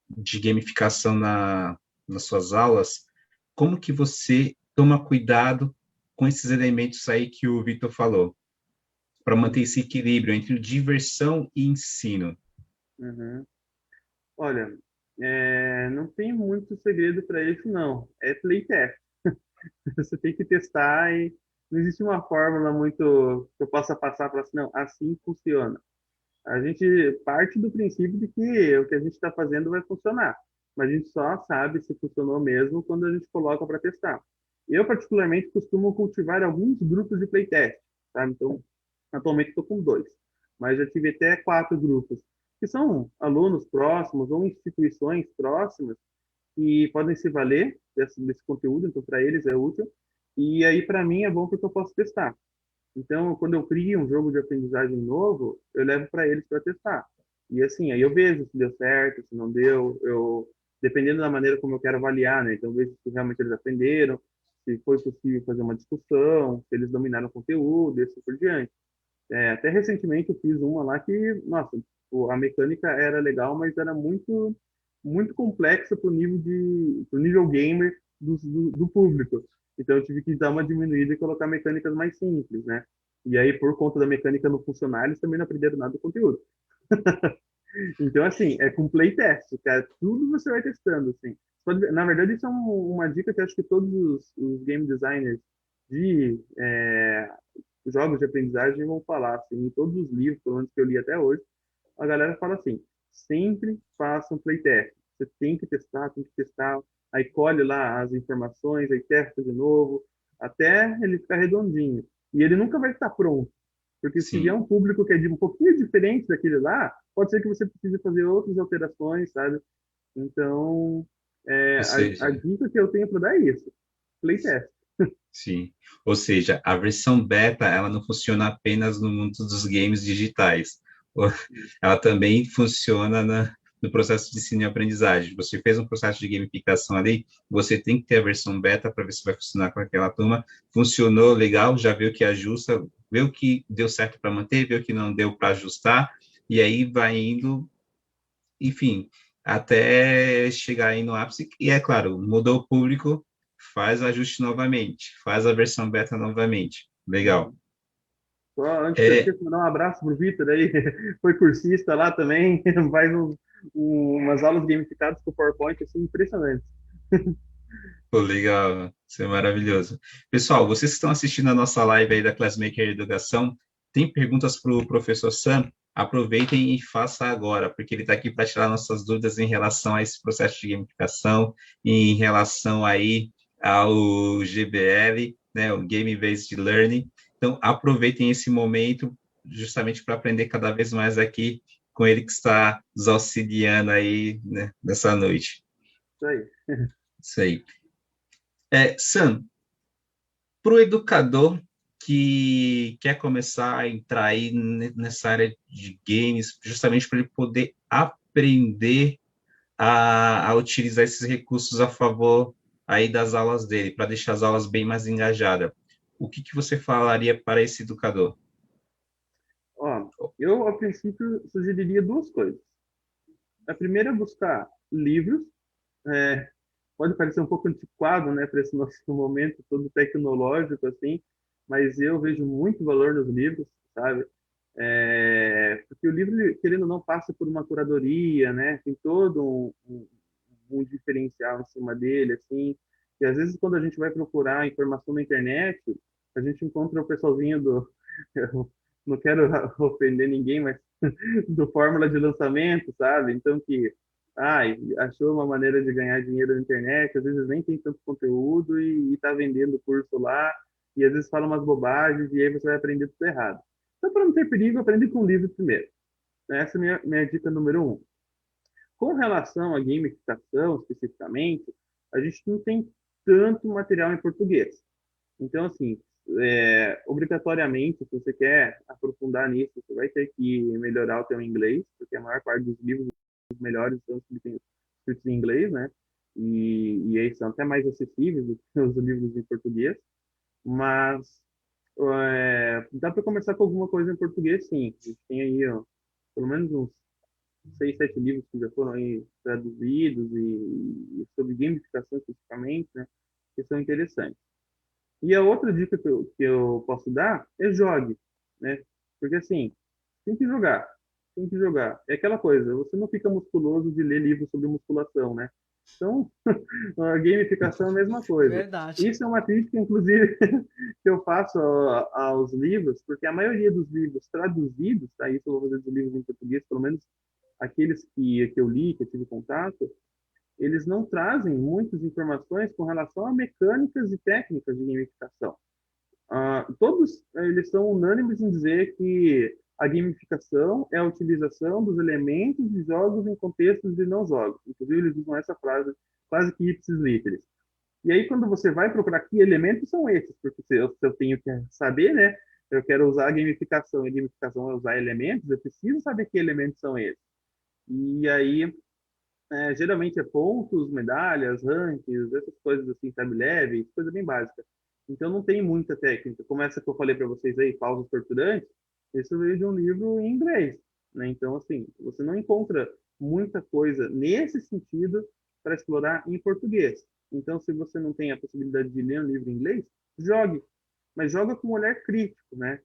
de gamificação nas suas aulas, como que você toma cuidado com esses elementos aí que o Vitor falou, para manter esse equilíbrio entre diversão e ensino? Uhum. Olha, não tem muito segredo para isso, não. É playtest. Você tem que testar e não existe uma fórmula muito que eu possa passar para assim, não, assim funciona. A gente parte do princípio de que o que a gente está fazendo vai funcionar, mas a gente só sabe se funcionou mesmo quando a gente coloca para testar. Eu, particularmente, costumo cultivar alguns grupos de playtest, tá? Então, atualmente estou com 2, mas já tive até 4 grupos, que são alunos próximos ou instituições próximas que podem se valer desse conteúdo, então para eles é útil. E aí, para mim, é bom porque eu posso testar. Então, quando eu crio um jogo de aprendizagem novo, eu levo para eles para testar. E assim, aí eu vejo se deu certo, se não deu, dependendo da maneira como eu quero avaliar, né? Então, eu vejo se realmente eles aprenderam, se foi possível fazer uma discussão, se eles dominaram o conteúdo, e assim por diante. Até recentemente eu fiz uma lá que, nossa, a mecânica era legal, mas era muito, muito complexa para o nível gamer do público. Então eu tive que dar uma diminuída e colocar mecânicas mais simples, né? E aí, por conta da mecânica não funcionar, eles também não aprenderam nada do conteúdo. Então, assim, é com playtest, cara. Tudo você vai testando, assim. Na verdade, isso é uma dica que eu acho que todos os game designers de jogos de aprendizagem vão falar, assim, em todos os livros, pelo menos que eu li até hoje, a galera fala assim, sempre faça um playtest. Você tem que testar, aí colhe lá as informações, aí testa de novo, até ele ficar redondinho. E ele nunca vai estar pronto, porque se vier um público que é de um pouquinho diferente daquele lá, pode ser que você precise fazer outras alterações, sabe? Então, a dica que eu tenho para dar é isso, playtest. Sim, ou seja, a versão beta, ela não funciona apenas no mundo dos games digitais, ela também funciona no processo de ensino e aprendizagem. Você fez um processo de gamificação ali, você tem que ter a versão beta para ver se vai funcionar com aquela turma. Funcionou legal, já viu que ajusta, viu o que deu certo para manter, viu o que não deu para ajustar, e aí vai indo, enfim, até chegar aí no ápice, e é claro, mudou o público, faz o ajuste novamente, faz a versão beta novamente. Legal. Só antes de mandar um abraço pro Vitor aí, foi cursista lá também, faz umas aulas gamificadas com o PowerPoint, assim, impressionantes. Pô, legal, isso é maravilhoso. Pessoal, vocês que estão assistindo a nossa live aí da Classmaker Educação, tem perguntas para o professor Sam? Aproveitem e façam agora, porque ele está aqui para tirar nossas dúvidas em relação a esse processo de gamificação, em relação aí ao GBL, né, o Game Based Learning. Então, aproveitem esse momento justamente para aprender cada vez mais aqui com ele que está nos auxiliando aí, né, nessa noite. Isso aí. Isso aí. Sam, para o educador que quer começar a entrar aí nessa área de games, justamente para ele poder aprender a utilizar esses recursos a favor aí das aulas dele, para deixar as aulas bem mais engajadas. O que você falaria para esse educador? Ó, eu, a princípio, sugeriria duas coisas. A primeira é buscar livros. Pode parecer um pouco antiquado, né, para esse nosso momento todo tecnológico, assim, mas eu vejo muito valor nos livros, sabe? Porque o livro, querendo ou não, passa por uma curadoria, né? Tem todo um diferencial em cima dele, assim. E às vezes, quando a gente vai procurar informação na internet, a gente encontra o pessoalzinho do. Eu não quero ofender ninguém, mas do fórmula de lançamento, sabe? Então, que achou uma maneira de ganhar dinheiro na internet, às vezes nem tem tanto conteúdo e está vendendo o curso lá, e às vezes fala umas bobagens, e aí você vai aprender tudo errado. Então, para não ter perigo, aprende com o livro primeiro. Essa é a minha dica número um. Com relação à gamificação, especificamente, a gente não tem tanto material em português. Então, assim, obrigatoriamente, se você quer aprofundar nisso, você vai ter que melhorar o teu inglês, porque a maior parte dos livros, os melhores, são escritos em inglês, né? E eles são até mais acessíveis do que os livros em português. Mas dá para começar com alguma coisa em português, sim. A gente tem aí, ó, pelo menos uns 6, 7 livros que já foram aí traduzidos e sobre gamificação especificamente, né? Que são interessantes. E a outra dica que eu posso dar é jogue, né? Porque assim, tem que jogar, tem que jogar. É aquela coisa, você não fica musculoso de ler livros sobre musculação, né? Então, a gamificação é a mesma coisa. Verdade. Isso é uma crítica, inclusive, que eu faço aos livros, porque a maioria dos livros traduzidos, tá? Isso eu vou fazer dos livros em português, pelo menos aqueles que eu li, que eu tive contato, eles não trazem muitas informações com relação a mecânicas e técnicas de gamificação. Todos eles são unânimes em dizer que a gamificação é a utilização dos elementos de jogos em contextos de não jogos. Inclusive, eles usam essa frase quase que ipsis literis. E aí, quando você vai procurar que elementos são esses, porque se eu tenho que saber, né, eu quero usar a gamificação, e a gamificação é usar elementos, eu preciso saber que elementos são esses. E aí, geralmente é pontos, medalhas, rankings, essas coisas assim, tab leve, coisa bem básica. Então não tem muita técnica. Como essa que eu falei para vocês aí, Pausas Torturantes, isso veio de um livro em inglês, né? Então, assim, você não encontra muita coisa nesse sentido para explorar em português. Então, se você não tem a possibilidade de ler um livro em inglês, jogue. Mas joga com um olhar crítico, né?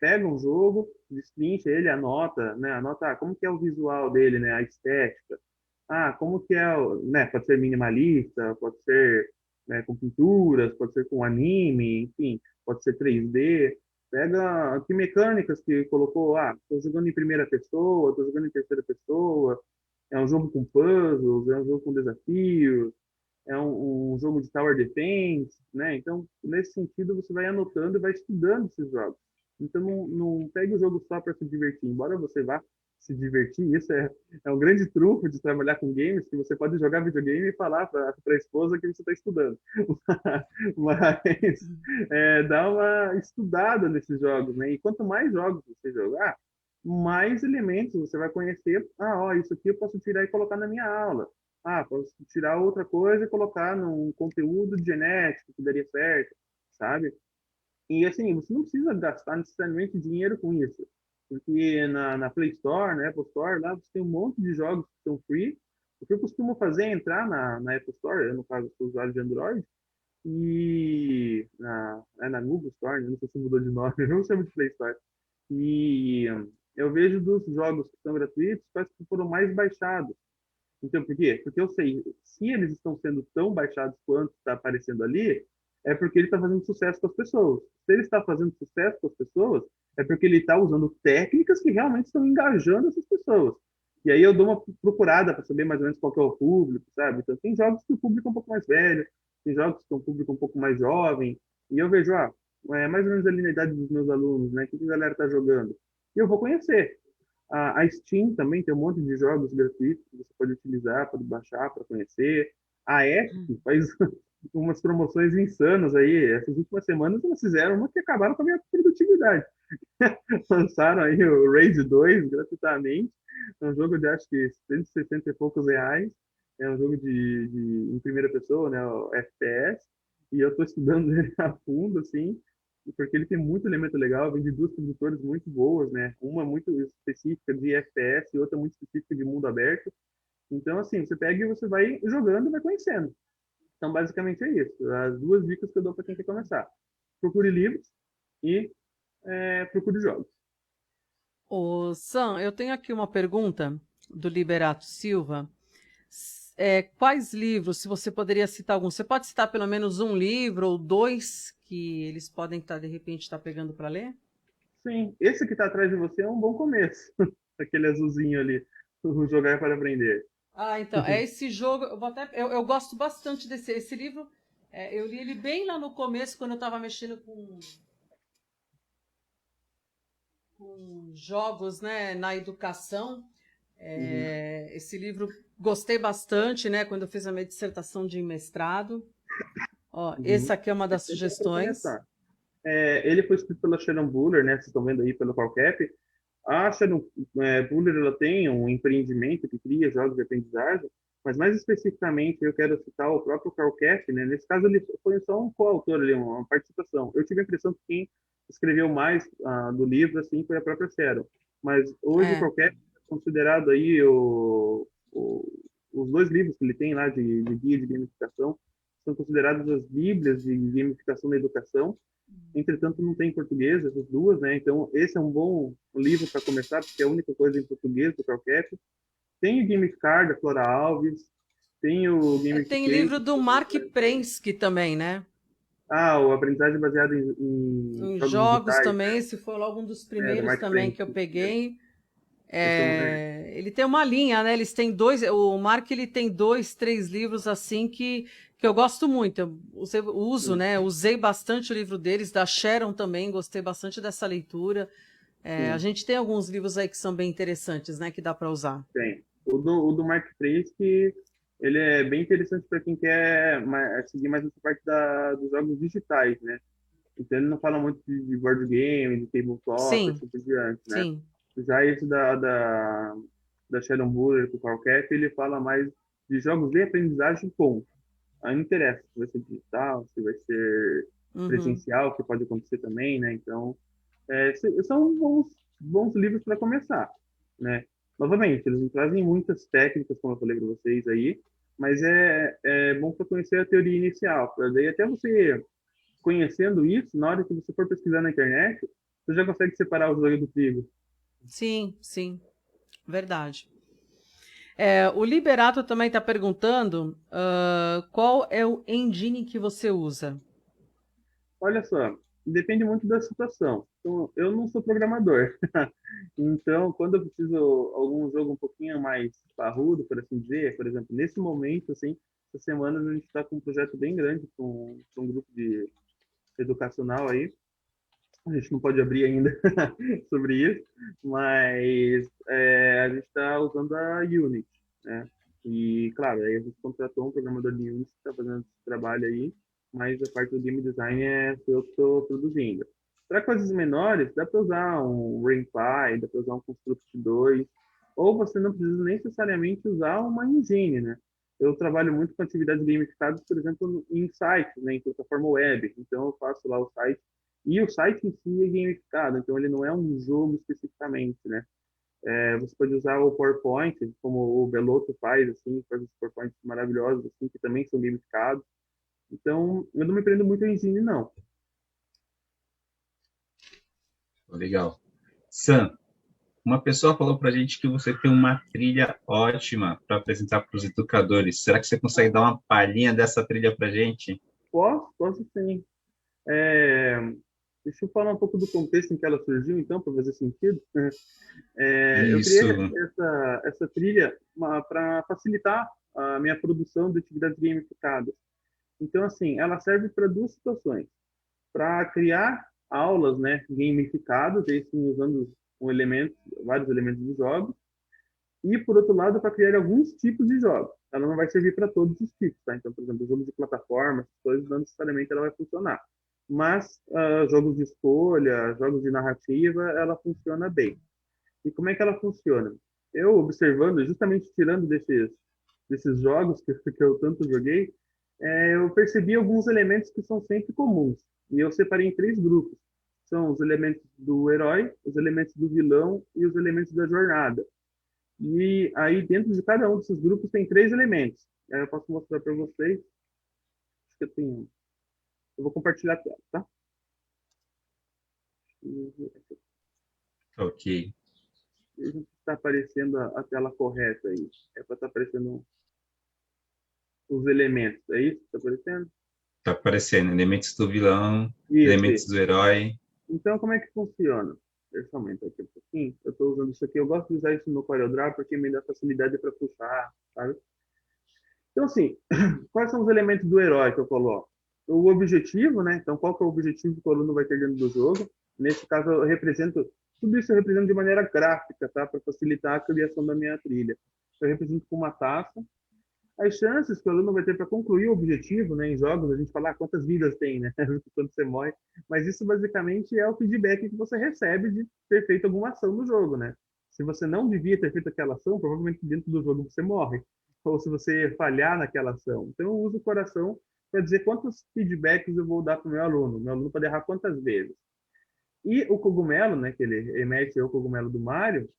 Pega um jogo, destrincha ele, anota, né? Anota como que é o visual dele, né? A estética. Como que é, né? Pode ser minimalista, pode ser, né, com pinturas, pode ser com anime, enfim, pode ser 3D. Pega que mecânicas que colocou, estou jogando em primeira pessoa, estou jogando em terceira pessoa, é um jogo com puzzles, é um jogo com desafios, é um jogo de tower defense, né? Então, nesse sentido, você vai anotando e vai estudando esses jogos. Então, não pegue o jogo só para se divertir, embora você vá se divertir, isso é um grande trunfo de trabalhar com games, que você pode jogar videogame e falar para a esposa que você está estudando. Mas dá uma estudada nesses jogos, né? E quanto mais jogos você jogar, mais elementos você vai conhecer. Isso aqui eu posso tirar e colocar na minha aula. Posso tirar outra coisa e colocar num conteúdo de genética que daria certo, sabe? E assim, você não precisa gastar necessariamente dinheiro com isso. Porque na Play Store, na Apple Store, lá você tem um monte de jogos que são free. O que eu costumo fazer é entrar na Apple Store, eu no caso sou usuário de Android, e na Google Store, né? Não sei se mudou de nome, eu não chamo de Play Store. E eu vejo dos jogos que são gratuitos, quais que foram mais baixados. Então, por quê? Porque eu sei, se eles estão sendo tão baixados quanto está aparecendo ali, é porque ele está fazendo sucesso com as pessoas. Se ele está fazendo sucesso com as pessoas, é porque ele está usando técnicas que realmente estão engajando essas pessoas. E aí eu dou uma procurada para saber mais ou menos qual que é o público, sabe? Então, tem jogos que o público é um pouco mais velho, tem jogos que tem um público um pouco mais jovem, e eu vejo, mais ou menos ali na idade dos meus alunos, né? O que a galera está jogando? E eu vou conhecer. A Steam também tem um monte de jogos gratuitos que você pode utilizar, pode baixar para conhecer. A Epic faz umas promoções insanas aí. Essas últimas semanas elas fizeram uma que acabaram com a minha produtividade. Lançaram aí o Raid 2 gratuitamente. É um jogo de acho que 160 e poucos reais. É um jogo em primeira pessoa, né? O FPS. E eu estou estudando ele a fundo, assim, porque ele tem muito elemento legal. Vem de duas produtoras muito boas, né? Uma muito específica de FPS e outra muito específica de mundo aberto. Então, assim, você pega e você vai jogando e vai conhecendo. Então, basicamente é isso. As duas dicas que eu dou para quem quer começar. Procure livros e procure jogos. Ô, Sam, eu tenho aqui uma pergunta do Liberato Silva. Quais livros, se você poderia citar algum? Você pode citar pelo menos um livro ou dois que eles podem estar, de repente, estar pegando para ler? Sim, esse que está atrás de você é um bom começo. Aquele azulzinho ali. O Jogar para Aprender. Ah, então, é esse jogo. Eu gosto bastante esse livro. Eu li ele bem lá no começo, quando eu estava mexendo com jogos, né, na educação. Esse livro gostei bastante, né, quando eu fiz a minha dissertação de mestrado. Ó, esse aqui é uma das Esse é para sugestões. começar. Ele foi escrito pela Sharon Buller, né? Vocês estão vendo aí pelo Qualcap. A Sharon Buller, ela tem um empreendimento que cria jogos de aprendizagem, mas mais especificamente eu quero citar o próprio Qualcap, né? Nesse caso ele foi só um coautor ali, uma participação. Eu tive a impressão que quem escreveu mais do livro assim foi a própria Sharon. Mas hoje o É, Qualcap é considerado aí os dois livros que ele tem lá de guia de gamificação são considerados as bíblias de gamificação da educação. Entretanto, não tem em português essas duas, né? Então, esse é um bom livro para começar, porque é a única coisa em português do Calcap. Tem o Gamificar, da Flora Alves. Tem o tem Gamification. livro do Mark Prensky também, né? O Aprendizagem Baseada em Em Jogos jogos Digitais, também, esse foi logo um dos do primeiros Mark também Twain. que eu peguei. Então, Ele tem uma linha, né? Eles têm dois. O Mark ele tem dois, três livros assim que eu gosto muito. Uso, né? Usei bastante o livro deles, da Sharon também, gostei bastante dessa leitura. A sim, gente tem alguns livros aí que são bem interessantes, né? Que dá para usar. tem. O do Mark Twain, que ele é bem interessante para quem quer seguir mais essa parte dos jogos digitais, né? Então, ele não fala muito de board game, de tabletop, Sim, assim por diante, né? sim. Já esse da Sharon Buller, com o Carl Cap, ele fala mais de jogos de aprendizagem com. Aí não interessa se vai ser digital, se vai ser Uhum. presencial, que pode acontecer também, né? Então, são bons livros para começar, né? Novamente, eles não trazem muitas técnicas, como eu falei para vocês aí, mas é bom para conhecer a teoria inicial, para daí até você conhecendo isso, na hora que você for pesquisar na internet, você já consegue separar o joio do trigo. Sim, sim. Verdade. O Liberato também está perguntando qual é o engine que você usa. Olha só, depende muito da situação. Então, eu não sou programador. Então, quando eu preciso algum jogo um pouquinho mais parrudo, por assim dizer, por exemplo, nesse momento, assim, essa semana a gente está com um projeto bem grande com um grupo de educacional aí. A gente não pode abrir ainda sobre isso, mas a gente está usando a Unity, né? E, claro, aí a gente contratou um programador de Unity que está fazendo esse trabalho aí, mas a parte do game design sou eu que estou produzindo. Para coisas menores, dá para usar um RainPy, dá para usar um Construct 2, ou você não precisa necessariamente usar uma engine, né? Eu trabalho muito com atividades gamificadas, por exemplo, em sites, né, em plataforma web. Então, eu faço lá o site e o site em si é gamificado, então ele não é um jogo especificamente, né? Você pode usar o PowerPoint, como o Beloto faz, assim, faz os PowerPoints maravilhosos, assim, que também são gamificados. Então, eu não me prendo muito em engine, não. Legal. Sam, uma pessoa falou para a gente que você tem uma trilha ótima para apresentar para os educadores. Será que você consegue dar uma palhinha dessa trilha para a gente? Posso sim. É, Deixa eu falar um pouco do contexto em que ela surgiu, então, para fazer sentido. Eu criei Isso. essa trilha para facilitar a minha produção de atividades gamificadas. Então, assim, ela serve para duas situações. para criar aulas, né, gamificadas, aí sim, usando vários elementos de jogos, e, por outro lado, para criar alguns tipos de jogos. Ela não vai servir para todos os tipos, tá? Então, por exemplo, jogos de plataforma, essas coisas, não necessariamente ela vai funcionar. Mas jogos de escolha, jogos de narrativa, ela funciona bem. E como é que ela funciona? Eu observando, justamente tirando desses jogos que eu tanto joguei, eu percebi alguns elementos que são sempre comuns. E eu separei em 3 grupos. São os elementos do herói, os elementos do vilão e os elementos da jornada. E aí, dentro de cada um desses grupos, tem 3 elementos. Aí eu posso mostrar para vocês. Acho que eu tenho. Eu vou compartilhar a tela, tá? Ok. Está aparecendo a tela correta aí. É para estar aparecendo os elementos. É isso que está aparecendo? Tá aparecendo elementos do vilão, Isso, elementos isso. do herói. Então, como é que funciona? Deixa eu aumentar aqui um pouquinho. Eu estou usando isso aqui. Eu gosto de usar isso no CorelDRAW porque me dá facilidade para puxar, sabe? Então, assim, quais são os elementos do herói que eu coloco? O objetivo, né? Então, qual que é o objetivo que o aluno vai ter dentro do jogo? Nesse caso, tudo isso eu represento de maneira gráfica, tá? Para facilitar a criação da minha trilha. Eu represento com uma taça. As chances que o aluno vai ter para concluir o objetivo, né? Em jogos, a gente fala quantas vidas tem, né? Quando você morre. Mas isso, basicamente, é o feedback que você recebe de ter feito alguma ação no jogo, né? Se você não devia ter feito aquela ação, provavelmente dentro do jogo você morre ou se você falhar naquela ação. Então, eu uso o coração para dizer quantos feedbacks eu vou dar para o meu aluno. Meu aluno pode errar quantas vezes. E o cogumelo, né, que ele emete o cogumelo do Mário,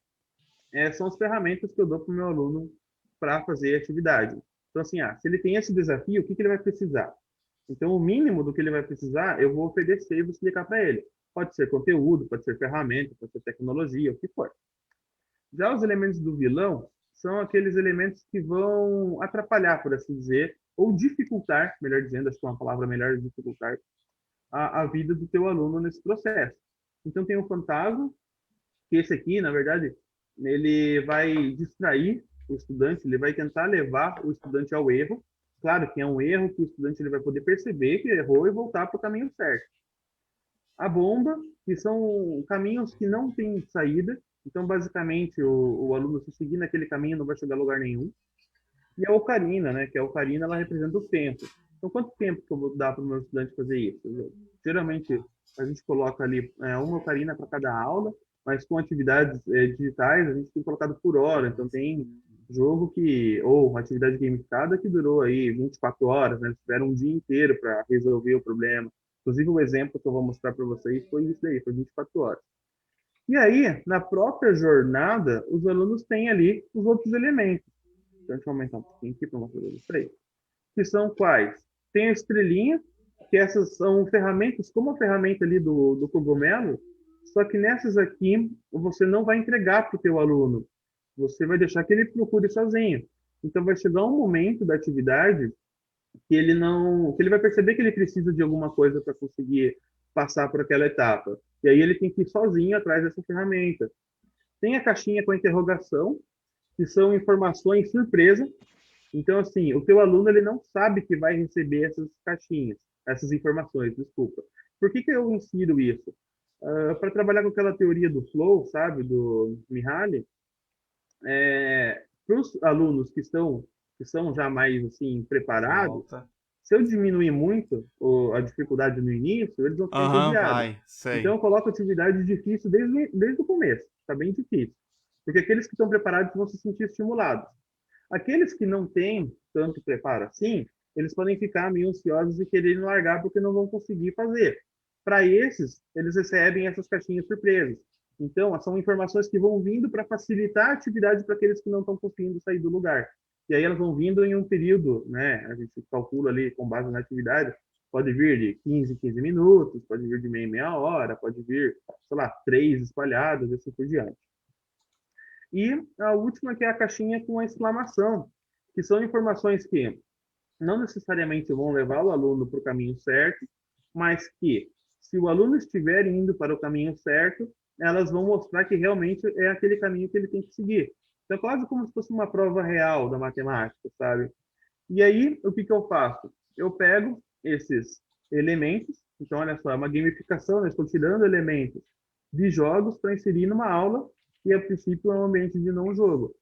são as ferramentas que eu dou para o meu aluno para fazer a atividade. Então, assim, se ele tem esse desafio, o que ele vai precisar? Então, o mínimo do que ele vai precisar, eu vou oferecer e vou explicar para ele. Pode ser conteúdo, pode ser ferramenta, pode ser tecnologia, o que for. Já os elementos do vilão são aqueles elementos que vão atrapalhar, por assim dizer, ou dificultar, melhor dizendo, acho que é uma palavra melhor, dificultar a vida do teu aluno nesse processo. Então tem o fantasma, que esse aqui, na verdade, ele vai distrair o estudante, ele vai tentar levar o estudante ao erro. Claro que é um erro que o estudante ele vai poder perceber que errou e voltar para o caminho certo. A bomba, que são caminhos que não têm saída. Então, basicamente, o aluno, se seguir naquele caminho, não vai chegar a lugar nenhum. E a ocarina, né? Que a ocarina, ela representa o tempo. Então, quanto tempo que eu vou dar para o meu estudante fazer isso? Geralmente, a gente coloca ali uma ocarina para cada aula, mas com atividades digitais, a gente tem colocado por hora. Então, tem jogo ou uma atividade gamificada que durou aí 24 horas, né? Eles tiveram um dia inteiro para resolver o problema. Inclusive, o exemplo que eu vou mostrar para vocês foi isso daí, foi 24 horas. E aí, na própria jornada, os alunos têm ali os outros elementos. Então, deixa eu aumentar um pouquinho aqui para mostrar para vocês. Que são quais? Tem a estrelinha, que essas são ferramentas, como a ferramenta ali do cogumelo, só que nessas aqui, você não vai entregar para o teu aluno. Você vai deixar que ele procure sozinho. Então, vai chegar um momento da atividade que ele vai perceber que ele precisa de alguma coisa para conseguir passar por aquela etapa. E aí ele tem que ir sozinho atrás dessa ferramenta. Tem a caixinha com a interrogação, que são informações surpresa. Então, assim, o teu aluno ele não sabe que vai receber essas caixinhas, essas informações, desculpa. Por que eu insiro isso? Para trabalhar com aquela teoria do flow, sabe, do Mihaly, para os alunos que são já mais assim preparados, Volta. se eu diminuir muito a dificuldade no início, eles vão ficar entediados. Vai, sei. Então eu coloco atividade difícil desde o começo, está bem difícil. Porque aqueles que estão preparados vão se sentir estimulados. Aqueles que não têm tanto preparo assim, eles podem ficar meio ansiosos e quererem largar porque não vão conseguir fazer. Para esses, eles recebem essas caixinhas surpresas. Então, são informações que vão vindo para facilitar a atividade para aqueles que não estão conseguindo sair do lugar. E aí elas vão vindo em um período, né? A gente calcula ali com base na atividade, pode vir de 15 minutos, pode vir de meia hora, pode vir, sei lá, 3 espalhadas, assim por diante. E a última que é a caixinha com a exclamação, que são informações que não necessariamente vão levar o aluno para o caminho certo, mas que, se o aluno estiver indo para o caminho certo, elas vão mostrar que realmente é aquele caminho que ele tem que seguir. Então, quase como se fosse uma prova real da matemática, sabe? E aí, o que eu faço? Eu pego esses elementos, Então, olha só, é uma gamificação, né? Estou tirando elementos de jogos para inserir numa aula e, a princípio, é um ambiente de não jogo.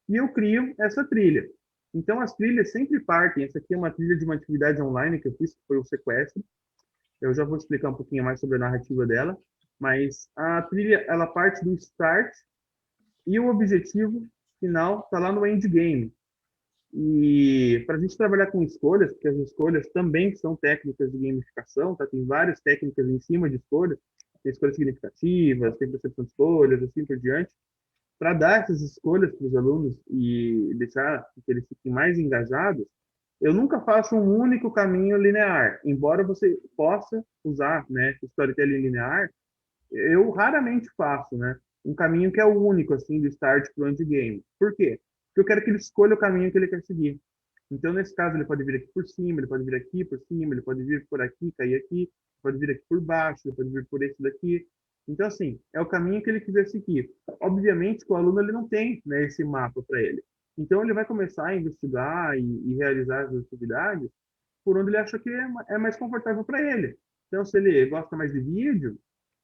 E eu crio essa trilha. Então, as trilhas sempre partem. Essa aqui é uma trilha de uma atividade online que eu fiz, que foi o sequestro. Eu já vou explicar um pouquinho mais sobre a narrativa dela. Mas a trilha, ela parte do start e o objetivo final está lá no endgame. E para a gente trabalhar com escolhas, porque as escolhas também são técnicas de gamificação, tá? Tem várias técnicas em cima de escolhas, tem escolhas significativas, tem percepção de escolhas, assim por diante. Para dar essas escolhas para os alunos e deixar que eles fiquem mais engajados, eu nunca faço um único caminho linear. Embora você possa usar, né, storytelling linear, eu raramente faço, né, um caminho que é o único, assim, do start para o endgame. Por quê? Porque eu quero que ele escolha o caminho que ele quer seguir. Então, nesse caso, ele pode vir aqui por cima, ele pode vir aqui por cima, ele pode vir por aqui, cair aqui, pode vir aqui por baixo, ele pode vir por esse daqui. Então, assim, é o caminho que ele quiser seguir. Obviamente que o aluno ele não tem, né, esse mapa para ele. Então, ele vai começar a investigar e realizar as atividades por onde ele acha que é mais confortável para ele. Então, se ele gosta mais de vídeo,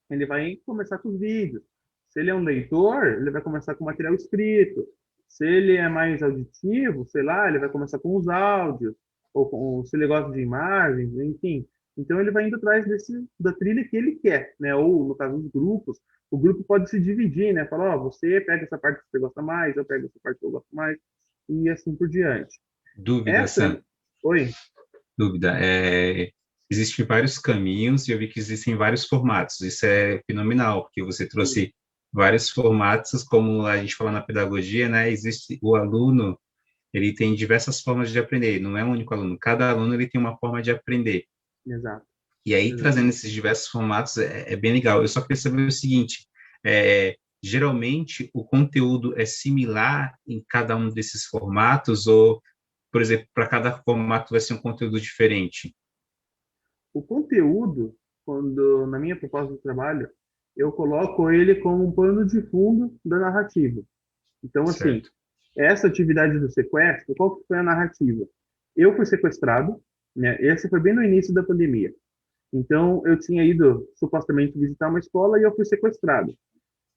ele vai começar com os vídeos. Se ele é um leitor, ele vai começar com material escrito. Se ele é mais auditivo, sei lá, ele vai começar com os áudios. Ou se ele gosta de imagens, enfim. Então, ele vai indo atrás da trilha que ele quer, né? Ou, no caso dos grupos, o grupo pode se dividir, né? Falar, ó, você pega essa parte que você gosta mais, eu pego essa parte que eu gosto mais, e assim por diante. Dúvida, Essa... Sam. Oi? Dúvida. Existem vários caminhos e eu vi que existem vários formatos. Isso é fenomenal, porque você trouxe vários formatos, como a gente fala na pedagogia, né? Existe o aluno, ele tem diversas formas de aprender, não é um único aluno. Cada aluno ele tem uma forma de aprender. Exato. E aí, Exato. trazendo esses diversos formatos, é bem legal. Eu só queria saber o seguinte, geralmente o conteúdo é similar em cada um desses formatos ou, por exemplo, para cada formato vai ser um conteúdo diferente? O conteúdo, quando na minha proposta de trabalho, eu coloco ele como um pano de fundo da narrativa. Então, assim, Certo. essa atividade do sequestro, qual que foi a narrativa? Eu fui sequestrado, né? Esse foi bem no início da pandemia. Então, eu tinha ido supostamente visitar uma escola e eu fui sequestrado.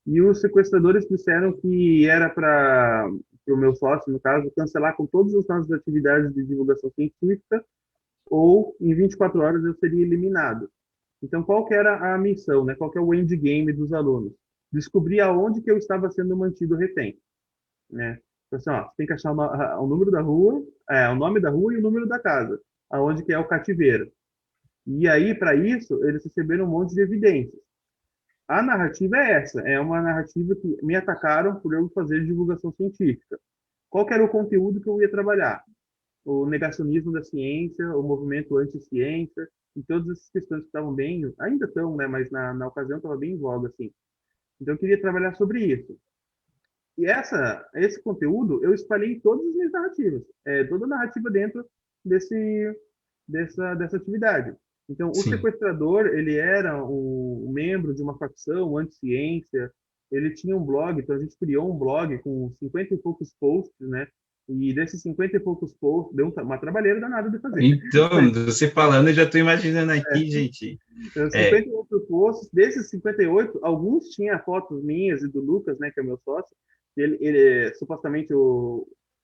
E os sequestradores disseram que era para o meu sócio, no caso, cancelar com todas as nossas atividades de divulgação científica ou em 24 horas eu seria eliminado. Então, qual que era a missão, né? Qual que é o endgame dos alunos? Descobrir aonde que eu estava sendo mantido refém, né? Então, assim, ó, você tem que achar o número da rua, o nome da rua e o número da casa, aonde que é o cativeiro. E aí, para isso, eles receberam um monte de evidências. A narrativa é essa, é uma narrativa que me atacaram por eu fazer divulgação científica. Qual que era o conteúdo que eu ia trabalhar? O negacionismo da ciência, o movimento anti-ciência, e todas essas questões que estavam bem, ainda estão, né, mas na ocasião estava bem em voga, assim. Então eu queria trabalhar sobre isso. E esse conteúdo eu espalhei em todas as minhas narrativas, toda a narrativa dentro dessa atividade. Então, o Sim. sequestrador, ele era um membro de uma facção anti-ciência, ele tinha um blog, então a gente criou um blog com 50 e poucos posts, né? E desses 50 e poucos posts, deu uma trabalheira danada de fazer. Então, você falando, eu já estou imaginando aqui, gente. Então, 58 posts, desses 58, alguns tinham fotos minhas e do Lucas, né, que é meu sócio. Ele supostamente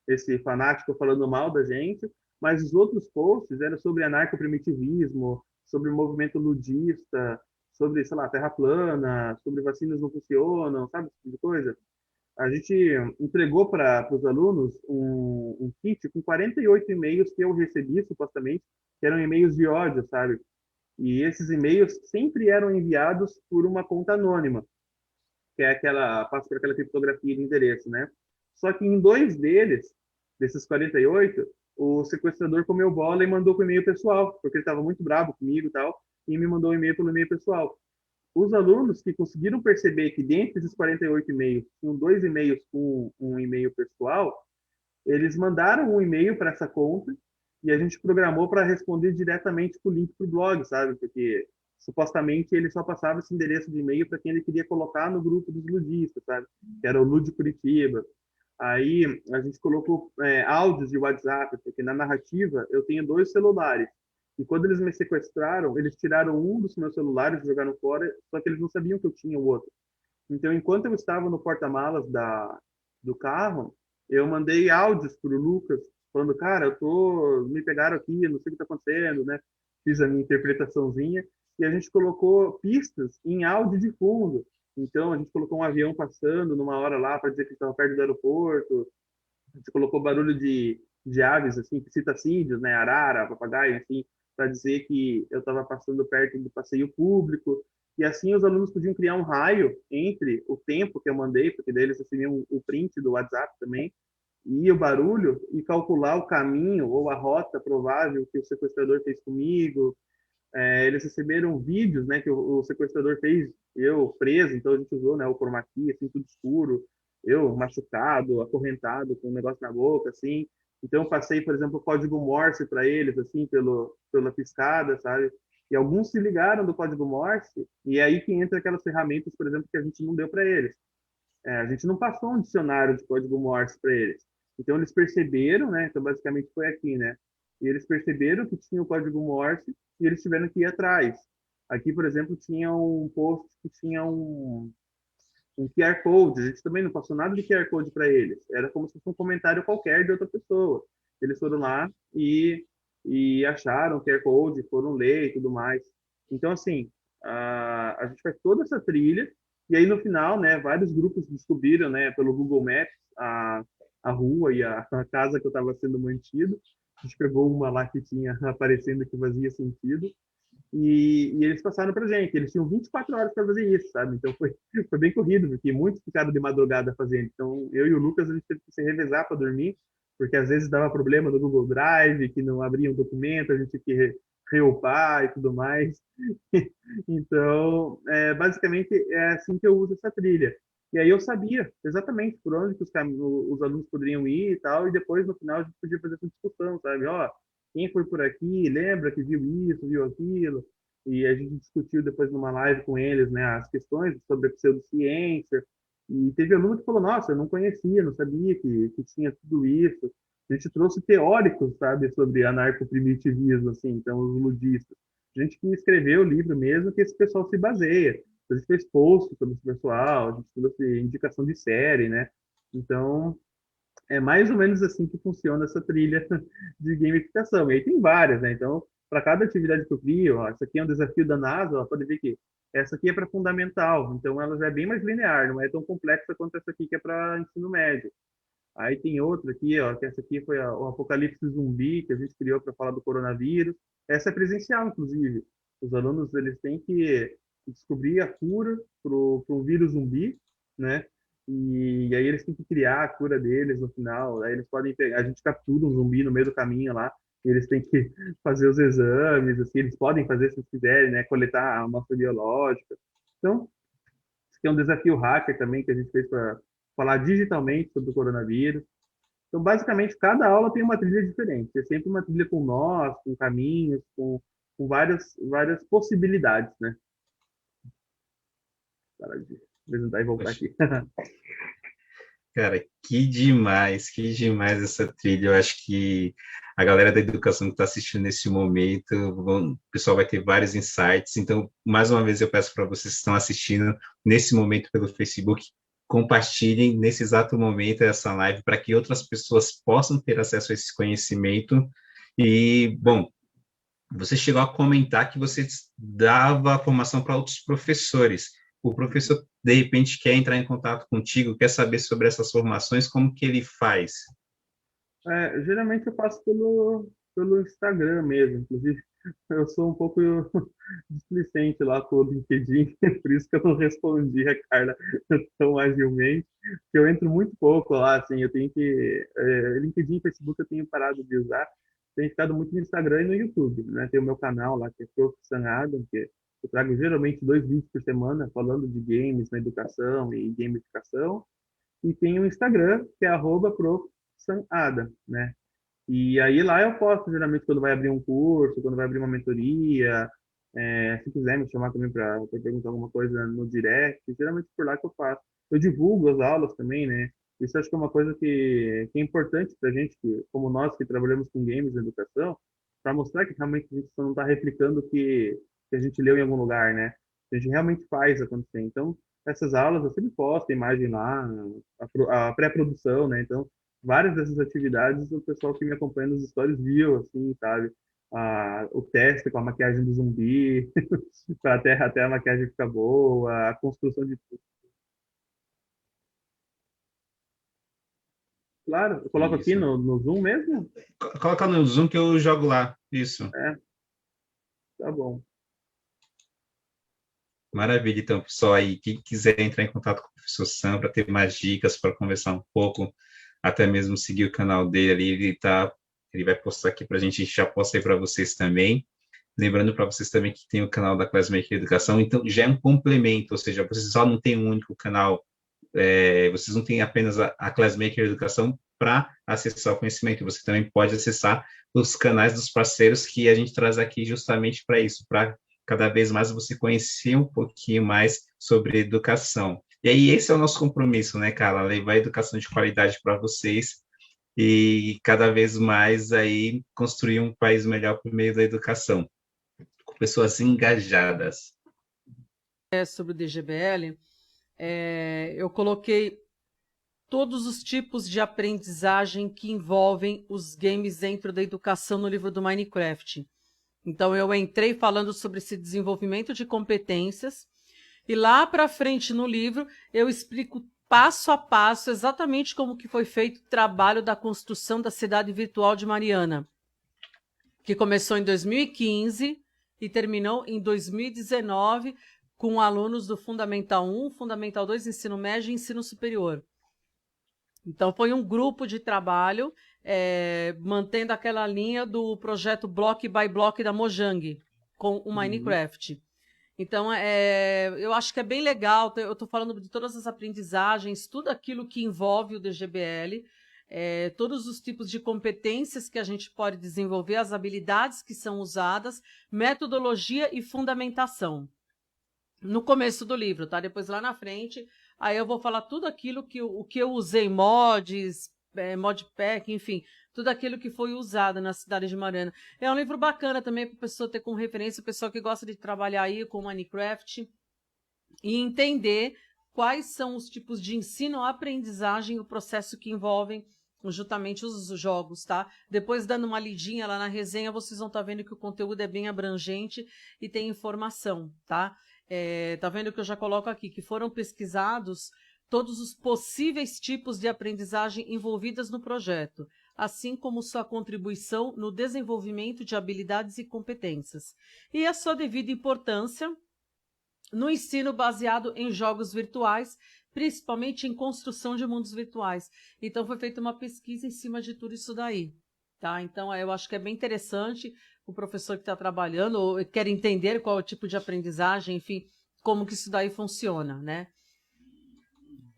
esse fanático falando mal da gente, mas os outros posts eram sobre anarcoprimitivismo, sobre o movimento ludista, sobre, sei lá, terra plana, sobre vacinas não funcionam, sabe, esse tipo de coisa. A gente entregou para os alunos um kit com 48 e-mails que eu recebi, supostamente, que eram e-mails de ódio, sabe? E esses e-mails sempre eram enviados por uma conta anônima, que é passa por aquela criptografia de endereço, né? Só que em dois desses 48, o sequestrador comeu bola e mandou com e-mail pessoal, porque ele estava muito bravo comigo e tal, e me mandou um e-mail pelo e-mail pessoal. Os alunos que conseguiram perceber que dentro desses 48 e-mails, tinham dois e-mails com um e-mail pessoal, eles mandaram um e-mail para essa conta e a gente programou para responder diretamente com o link para o blog, sabe? Porque supostamente ele só passava esse endereço de e-mail para quem ele queria colocar no grupo dos ludistas, sabe? Que era o Lud Curitiba. Aí a gente colocou áudios de WhatsApp, porque na narrativa eu tenho dois celulares. E quando eles me sequestraram, eles tiraram um dos meus celulares e jogaram fora, só que eles não sabiam que eu tinha o outro. Então, enquanto eu estava no porta-malas do carro, eu mandei áudios para o Lucas, falando, cara, me pegaram aqui, não sei o que está acontecendo, né? Fiz a minha interpretaçãozinha e a gente colocou pistas em áudio de fundo. Então, a gente colocou um avião passando numa hora lá para dizer que estava perto do aeroporto. A gente colocou barulho de aves, assim, citacídeos, né? Arara, papagaio, assim, para dizer que eu estava passando perto do passeio público. E assim os alunos podiam criar um raio entre o tempo que eu mandei, porque daí eles recebiam o print do WhatsApp também, e o barulho, e calcular o caminho ou a rota provável que o sequestrador fez comigo. Eles receberam vídeos, né, que o sequestrador fez, eu preso, então a gente usou, né, o chroma key, assim, tudo escuro, eu machucado, acorrentado, com um negócio na boca, assim. Então eu passei, por exemplo, o código Morse para eles, assim, pela piscada, sabe? E alguns se ligaram do código Morse, e é aí que entra aquelas ferramentas, por exemplo, que a gente não deu para eles. A gente não passou um dicionário de código Morse para eles. Então eles perceberam, né? Então basicamente foi aqui, né? E eles perceberam que tinha o código Morse e eles tiveram que ir atrás. Aqui, por exemplo, tinha um post que tinha um QR Code. A gente também não passou nada de QR Code para eles. Era como se fosse um comentário qualquer de outra pessoa. Eles foram lá e acharam o QR Code, foram ler e tudo mais. Então, assim, a gente faz toda essa trilha e aí no final, né, vários grupos descobriram, né, pelo Google Maps a rua e a casa que eu estava sendo mantido. A gente pegou uma lá que tinha aparecendo que fazia sentido e eles passaram para gente. Eles tinham 24 horas para fazer isso, sabe? Então foi bem corrido, porque muitos ficaram de madrugada fazendo. Então eu e o Lucas a gente teve que se revezar para dormir, porque às vezes dava problema no Google Drive, que não abria um documento, a gente tinha que reupar e tudo mais. Então, basicamente é assim que eu uso essa trilha. E aí eu sabia exatamente por onde que os alunos poderiam ir e tal, e depois no final a gente podia fazer essa discussão, sabe? Ó, quem foi por aqui, lembra que viu isso, viu aquilo, e a gente discutiu depois numa live com eles, né, as questões sobre a pseudociência, e teve aluno que falou, nossa, eu não conhecia, não sabia que tinha tudo isso. A gente trouxe teóricos, sabe, sobre anarcoprimitivismo, assim, então os ludistas. A gente que escreveu o livro mesmo, que esse pessoal se baseia. A gente fez posts sobre esse pessoal, a gente trouxe indicação de série, né? Então, é mais ou menos assim que funciona essa trilha de gamificação. E aí tem várias, né? Então, para cada atividade que eu crio, ó, essa aqui é um desafio da NASA, ó, pode ver que essa aqui é para fundamental, então ela já é bem mais linear, não é tão complexa quanto essa aqui que é para ensino médio. Aí tem outra aqui, ó, que essa aqui foi o Apocalipse Zumbi, que a gente criou para falar do coronavírus. Essa é presencial, inclusive. Os alunos eles têm que descobrir a cura para um vírus zumbi, né? E aí eles têm que criar a cura deles no final. Aí eles podem pegar, a gente captura um zumbi no meio do caminho lá, e eles têm que fazer os exames, assim, eles podem fazer se eles quiserem, né? Coletar a amostra biológica. Então, isso aqui é um desafio hacker também que a gente fez para falar digitalmente sobre o coronavírus. Então, basicamente, cada aula tem uma trilha diferente. É sempre uma trilha com nós, com caminhos, com várias possibilidades, né? Para de apresentar e voltar Poxa, aqui. cara, que demais essa trilha. Eu acho que a galera da educação que está assistindo nesse momento, o pessoal vai ter vários insights. Então, mais uma vez, eu peço para vocês que estão assistindo nesse momento pelo Facebook, compartilhem nesse exato momento essa live para que outras pessoas possam ter acesso a esse conhecimento. E, bom, você chegou a comentar que você dava a formação para outros professores. O professor, de repente, quer entrar em contato contigo, quer saber sobre essas formações, como que ele faz? Geralmente eu faço pelo Instagram mesmo. Inclusive, eu sou um pouco displicente lá com o LinkedIn, por isso que eu não respondi a Carla tão agilmente, que eu entro muito pouco lá, assim, eu tenho que... LinkedIn e Facebook eu tenho parado de usar, tenho ficado muito no Instagram e no YouTube, né? Tem o meu canal lá, que é Prof. Sam Adam, que eu trago geralmente 2 vídeos por semana falando de games na educação e gamificação, e tem o Instagram, que é @prof.sanada, né? E aí lá eu posto, geralmente, quando vai abrir um curso, quando vai abrir uma mentoria, se quiser me chamar também para perguntar alguma coisa no direct, geralmente por lá que eu faço. Eu divulgo as aulas também, né? Isso acho que é uma coisa que é importante para a gente, como nós que trabalhamos com games na educação, para mostrar que realmente a gente só não está replicando que a gente leu em algum lugar, né? A gente realmente faz acontecer. Então, essas aulas eu sempre posto a imagem lá, a pré-produção, né? Então, várias dessas atividades o pessoal que me acompanha nos stories viu, assim, sabe? O teste com a maquiagem do zumbi, para até a maquiagem ficar boa, a construção de. Claro, eu coloco aqui Isso. no Zoom mesmo? Coloca no Zoom que eu jogo lá. Isso. É, tá bom. Maravilha. Então, pessoal aí, quem quiser entrar em contato com o professor Sam para ter mais dicas, para conversar um pouco, até mesmo seguir o canal dele ali, ele vai postar aqui para a gente já posta aí para vocês também. Lembrando para vocês também que tem o canal da Classmaker Educação, então já é um complemento, ou seja, vocês só não têm um único canal, vocês não têm apenas a Classmaker Educação para acessar o conhecimento, você também pode acessar os canais dos parceiros que a gente traz aqui justamente para isso, para cada vez mais você conhecer um pouquinho mais sobre educação. E aí esse é o nosso compromisso, né, Carla? Levar a educação de qualidade para vocês e cada vez mais aí construir um país melhor por meio da educação, com pessoas engajadas. Sobre o DGBL, eu coloquei todos os tipos de aprendizagem que envolvem os games dentro da educação no livro do Minecraft. Então, eu entrei falando sobre esse desenvolvimento de competências e lá para frente no livro eu explico passo a passo exatamente como que foi feito o trabalho da construção da cidade virtual de Mariana, que começou em 2015 e terminou em 2019 com alunos do Fundamental 1, Fundamental 2, Ensino Médio e Ensino Superior. Então, foi um grupo de trabalho mantendo aquela linha do projeto Block by Block da Mojang, com o Minecraft. Então, eu acho que é bem legal, eu estou falando de todas as aprendizagens, tudo aquilo que envolve o DGBL, todos os tipos de competências que a gente pode desenvolver, as habilidades que são usadas, metodologia e fundamentação. No começo do livro, tá? Depois lá na frente, aí eu vou falar tudo aquilo que eu usei, mods, modpack, enfim, tudo aquilo que foi usado na cidade de Mariana. É um livro bacana também para a pessoa ter como referência, o pessoal que gosta de trabalhar aí com Minecraft e entender quais são os tipos de ensino, aprendizagem e o processo que envolvem justamente os jogos, tá? Depois, dando uma lidinha lá na resenha, vocês vão estar vendo que o conteúdo é bem abrangente e tem informação, tá? Tá vendo que eu já coloco aqui, que foram pesquisados todos os possíveis tipos de aprendizagem envolvidas no projeto, assim como sua contribuição no desenvolvimento de habilidades e competências, e a sua devida importância no ensino baseado em jogos virtuais, principalmente em construção de mundos virtuais. Então, foi feita uma pesquisa em cima de tudo isso daí, tá? Então, eu acho que é bem interessante o professor que está trabalhando ou quer entender qual é o tipo de aprendizagem, enfim, como que isso daí funciona, né?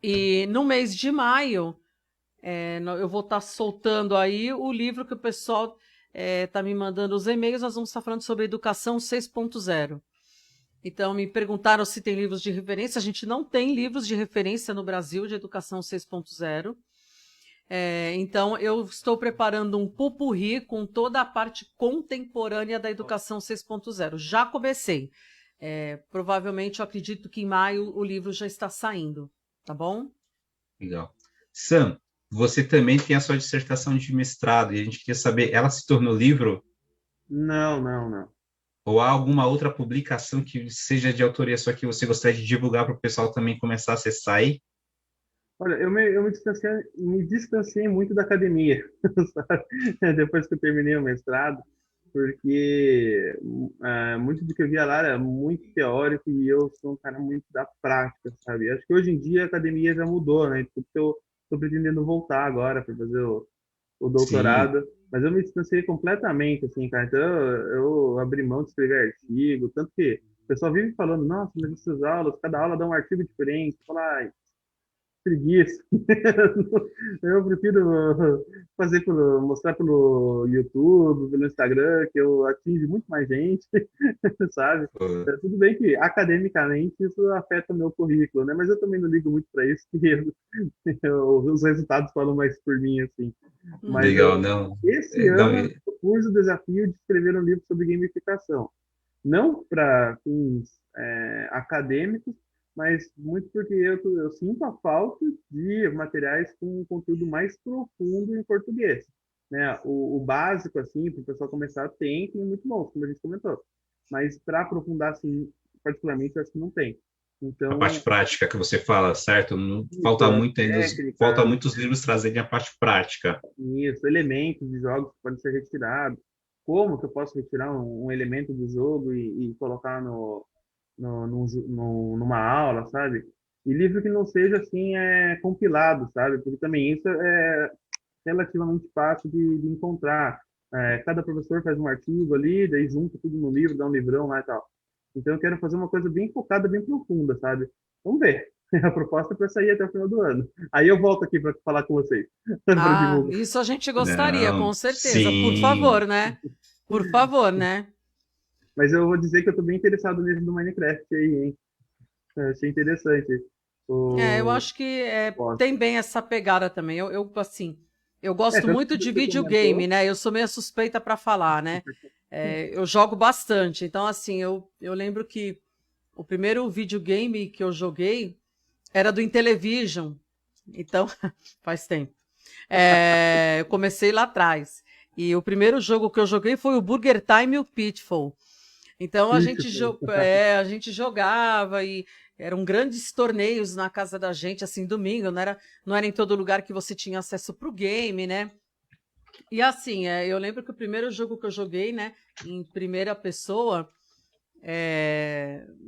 E no mês de maio, eu vou estar soltando aí o livro que o pessoal está me mandando os e-mails, nós vamos estar falando sobre Educação 6.0. Então, me perguntaram se tem livros de referência. A gente não tem livros de referência no Brasil de Educação 6.0. Então, eu estou preparando um pupurri com toda a parte contemporânea da Educação 6.0. Já comecei. Provavelmente, eu acredito que em maio o livro já está saindo. Tá bom? Legal. Sam, você também tem a sua dissertação de mestrado e a gente queria saber, ela se tornou livro? Não. Ou há alguma outra publicação que seja de autoria sua que você gostaria de divulgar para o pessoal também começar a acessar aí? Olha, eu me distanciei muito da academia, sabe? Depois que eu terminei o mestrado, porque muito do que eu via lá era muito teórico e eu sou um cara muito da prática, sabe? Acho que hoje em dia a academia já mudou, né? Porque eu estou pretendendo voltar agora para fazer o Sim, doutorado, mas eu me distanciei completamente, assim, cara. Então eu abri mão de escrever artigo, tanto que o pessoal vive falando, nossa, mas essas aulas, cada aula dá um artigo diferente. Falar, preguiça. Eu prefiro mostrar pelo YouTube, pelo Instagram, que eu atingo muito mais gente, sabe? Pô, Tudo bem que academicamente isso afeta o meu currículo, né? Mas eu também não ligo muito para isso, que os resultados falam mais por mim, assim. Mas legal, não. esse Não, ano eu pus o desafio de escrever um livro sobre gamificação. Não para fins acadêmicos, mas muito porque eu sinto a falta de materiais com um conteúdo mais profundo em português. Né? O básico, assim, para o pessoal começar, tem muito bom, como a gente comentou. Mas para aprofundar, assim, particularmente, eu acho que não tem. a Então, parte prática que você fala, certo? Não, isso, falta técnica, muitos livros trazerem a parte prática. isso, elementos de jogos que podem ser retirados. Como que eu posso retirar um elemento do jogo e colocar numa aula, sabe? E livro que não seja assim compilado, sabe? Porque também isso é relativamente fácil de encontrar. Cada professor faz um artigo ali, daí junta tudo no livro, dá um livrão lá e tal. Então eu quero fazer uma coisa bem focada, bem profunda, sabe? Vamos ver. A proposta é para sair até o final do ano. Aí eu volto aqui para falar com vocês, para Ah, divulgar. isso a gente gostaria, Não, com certeza. Por sim. favor, né? Por favor, né? Mas eu vou dizer que eu estou bem interessado nesse do Minecraft aí, hein? Eu achei interessante. Eu O... acho que Posso. tem bem essa pegada também. Assim, eu gosto Tanto muito que de você videogame, comentou. né? Eu sou meio suspeita para falar, né? Eu jogo bastante. Então, assim, eu lembro que o primeiro videogame que eu joguei era do Intellivision. Então, faz tempo. Eu comecei lá atrás. E o primeiro jogo que eu joguei foi o Burger Time e o Pitfall. Então a gente jogava e eram grandes torneios na casa da gente, assim, domingo, não era em todo lugar que você tinha acesso pro game, né? E assim, eu lembro que o primeiro jogo que eu joguei, né, em primeira pessoa,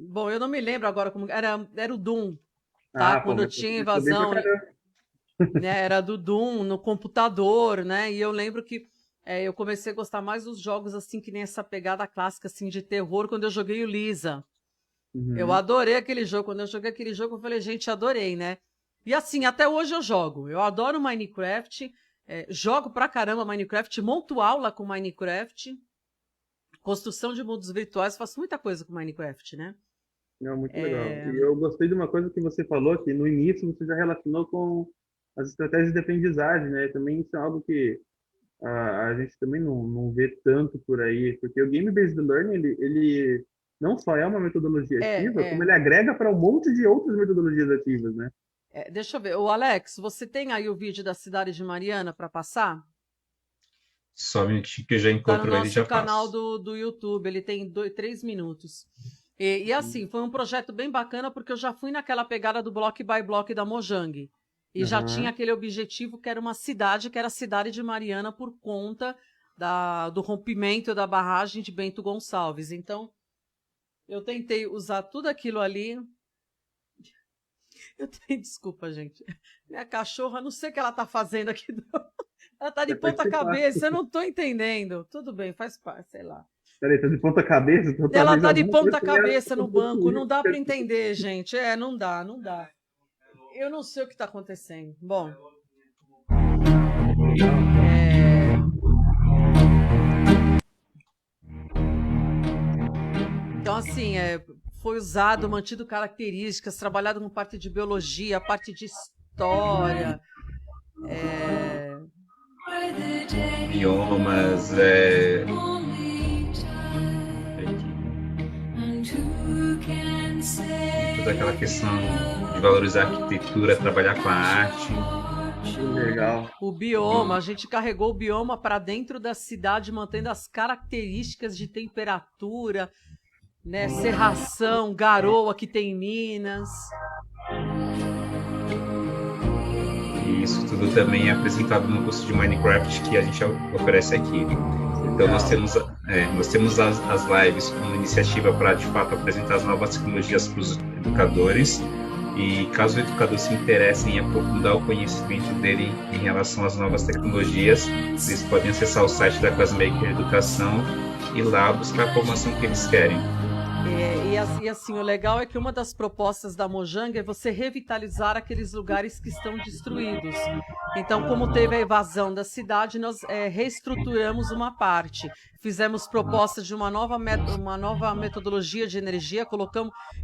bom, eu não me lembro agora como era o Doom, tá? Pô, Quando mas tinha eu tô bem pra invasão, caramba. né, era do Doom no computador, né? E eu lembro que eu comecei a gostar mais dos jogos assim que nem essa pegada clássica assim de terror quando eu joguei o Lisa. Eu Uhum. adorei aquele jogo. Quando eu joguei aquele jogo, eu falei, gente, adorei, né? E assim, até hoje eu jogo. Eu adoro Minecraft, jogo pra caramba Minecraft, monto aula com Minecraft, construção de mundos virtuais, faço muita coisa com Minecraft, né? Não, muito legal. É, E eu gostei de uma coisa que você falou, que no início você já relacionou com as estratégias de aprendizagem, né? Também isso é algo que a gente também não vê tanto por aí, porque o Game-Based Learning, ele não só é uma metodologia ativa, como é, ele agrega para um monte de outras metodologias ativas, né? Deixa eu ver. O Alex, você tem aí o vídeo da cidade de Mariana para passar? Só um minutinho que eu já Tá no encontro ele e nosso já canal passo. do YouTube, ele tem 3 minutos. E assim, foi um projeto bem bacana porque eu já fui naquela pegada do Block by Block da Mojang. E já tinha Aham. aquele objetivo que era uma cidade, que era a cidade de Mariana por conta do rompimento da barragem de Bento Gonçalves. Então, eu tentei usar tudo aquilo ali. Desculpa, gente. Minha cachorra, não sei o que ela tá fazendo aqui. Ela tá de Vai ponta participar. cabeça, eu não tô entendendo. Tudo bem, faz parte, sei lá. Peraí, tá de ponta cabeça? Então Ela talvez tá de alguma ponta coisa tenha cabeça no banco, não dá para acontecido. entender, gente. Não dá, não dá. Eu não sei o que tá acontecendo. Bom, então assim, foi usado, mantido características, trabalhado com parte de biologia, parte de história, Biomas, toda aquela questão de valorizar a arquitetura, trabalhar com a arte. Que legal. o bioma. A gente carregou o bioma para dentro da cidade, mantendo as características de temperatura, né, serração, garoa que tem em Minas. E isso tudo também é apresentado no curso de Minecraft que a gente oferece aqui. Então nós temos as lives como iniciativa para, de fato, apresentar as novas tecnologias para os educadores. E caso o educador se interesse em aprofundar o conhecimento dele em relação às novas tecnologias, eles podem acessar o site da Classmaker Educação e lá buscar a formação que eles querem. E assim, o legal é que uma das propostas da Mojang é você revitalizar aqueles lugares que estão destruídos. Então, como teve a evasão da cidade, nós reestruturamos uma parte. Fizemos propostas de uma nova metodologia de energia.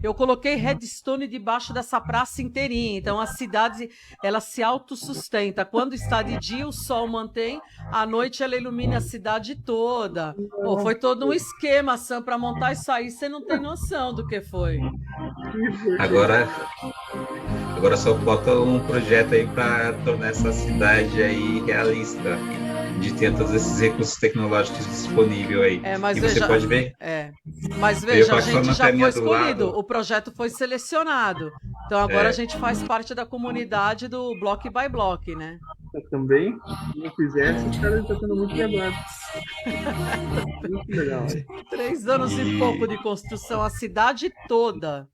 Eu coloquei redstone debaixo dessa praça inteirinha. Então, a cidade ela se autossustenta. Quando está de dia, o sol mantém. À noite, ela ilumina a cidade toda. Pô, foi todo um esquema, Sam, para montar isso aí. Você não tem noção do que foi. Agora só falta um projeto aí para tornar essa cidade aí realista, de ter todos esses recursos tecnológicos disponíveis aí. Mas e veja, você pode ver. Mas veja, a gente já foi escolhido, lado. o projeto foi selecionado. Então agora a gente faz parte da comunidade do Block by Block, né? Eu também, se não fizesse, os caras estão sendo muito quebrados. Muito legal. 3 anos e pouco de construção, a cidade toda.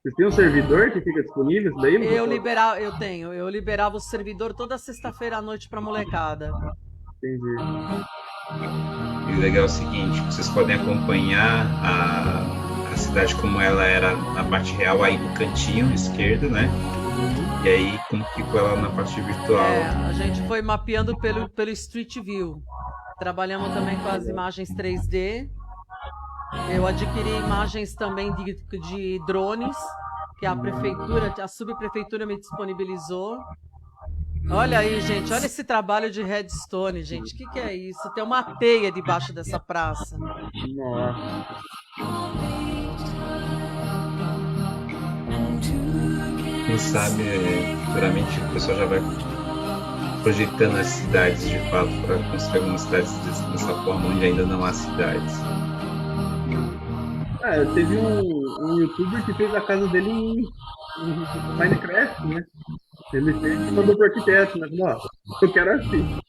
Você tem um servidor que fica disponível? Isso daí? Eu liberava o servidor toda sexta-feira à noite pra molecada. Entendi. E o legal é o seguinte, vocês podem acompanhar a cidade como ela era na parte real aí no cantinho esquerdo, né? E aí como ficou ela na parte virtual. A gente foi mapeando pelo Street View. Trabalhamos também com as imagens 3D. Eu adquiri imagens também de drones, que a subprefeitura me disponibilizou. Olha aí, gente, olha esse trabalho de redstone, gente. O que é isso? Tem uma teia debaixo dessa praça. Nossa. Quem sabe, futuramente o pessoal já vai projetando as cidades de fato para construir algumas cidades dessa forma onde ainda não há cidades. Teve um youtuber que fez a casa dele em Minecraft, né? Ele fez e mandou pro arquiteto, né? Falou, ó, eu quero assim.